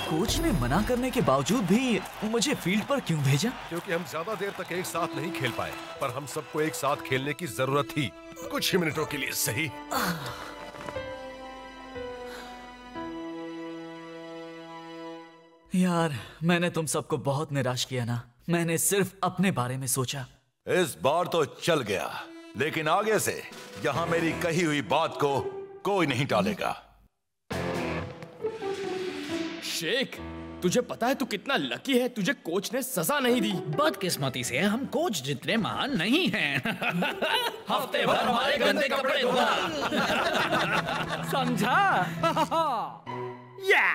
कोच ने मना करने के बावजूद भी मुझे फील्ड पर क्यों भेजा? क्योंकि हम ज्यादा देर तक एक साथ नहीं खेल पाए, पर हम सबको एक साथ खेलने की जरूरत थी, कुछ ही मिनटों के लिए सही। यार, मैंने तुम सबको बहुत निराश किया ना। मैंने सिर्फ अपने बारे में सोचा। इस बार तो चल गया, लेकिन आगे से यहाँ मेरी कही हुई बात को कोई नहीं टालेगा। शेख, तुझे पता है तू कितना लकी है, तुझे कोच ने सजा नहीं दी। बदकिस्मती से हम कोच जितने महान नहीं हैं। हफ्ते भर हमारे गंदे कपड़े धोना। समझा? या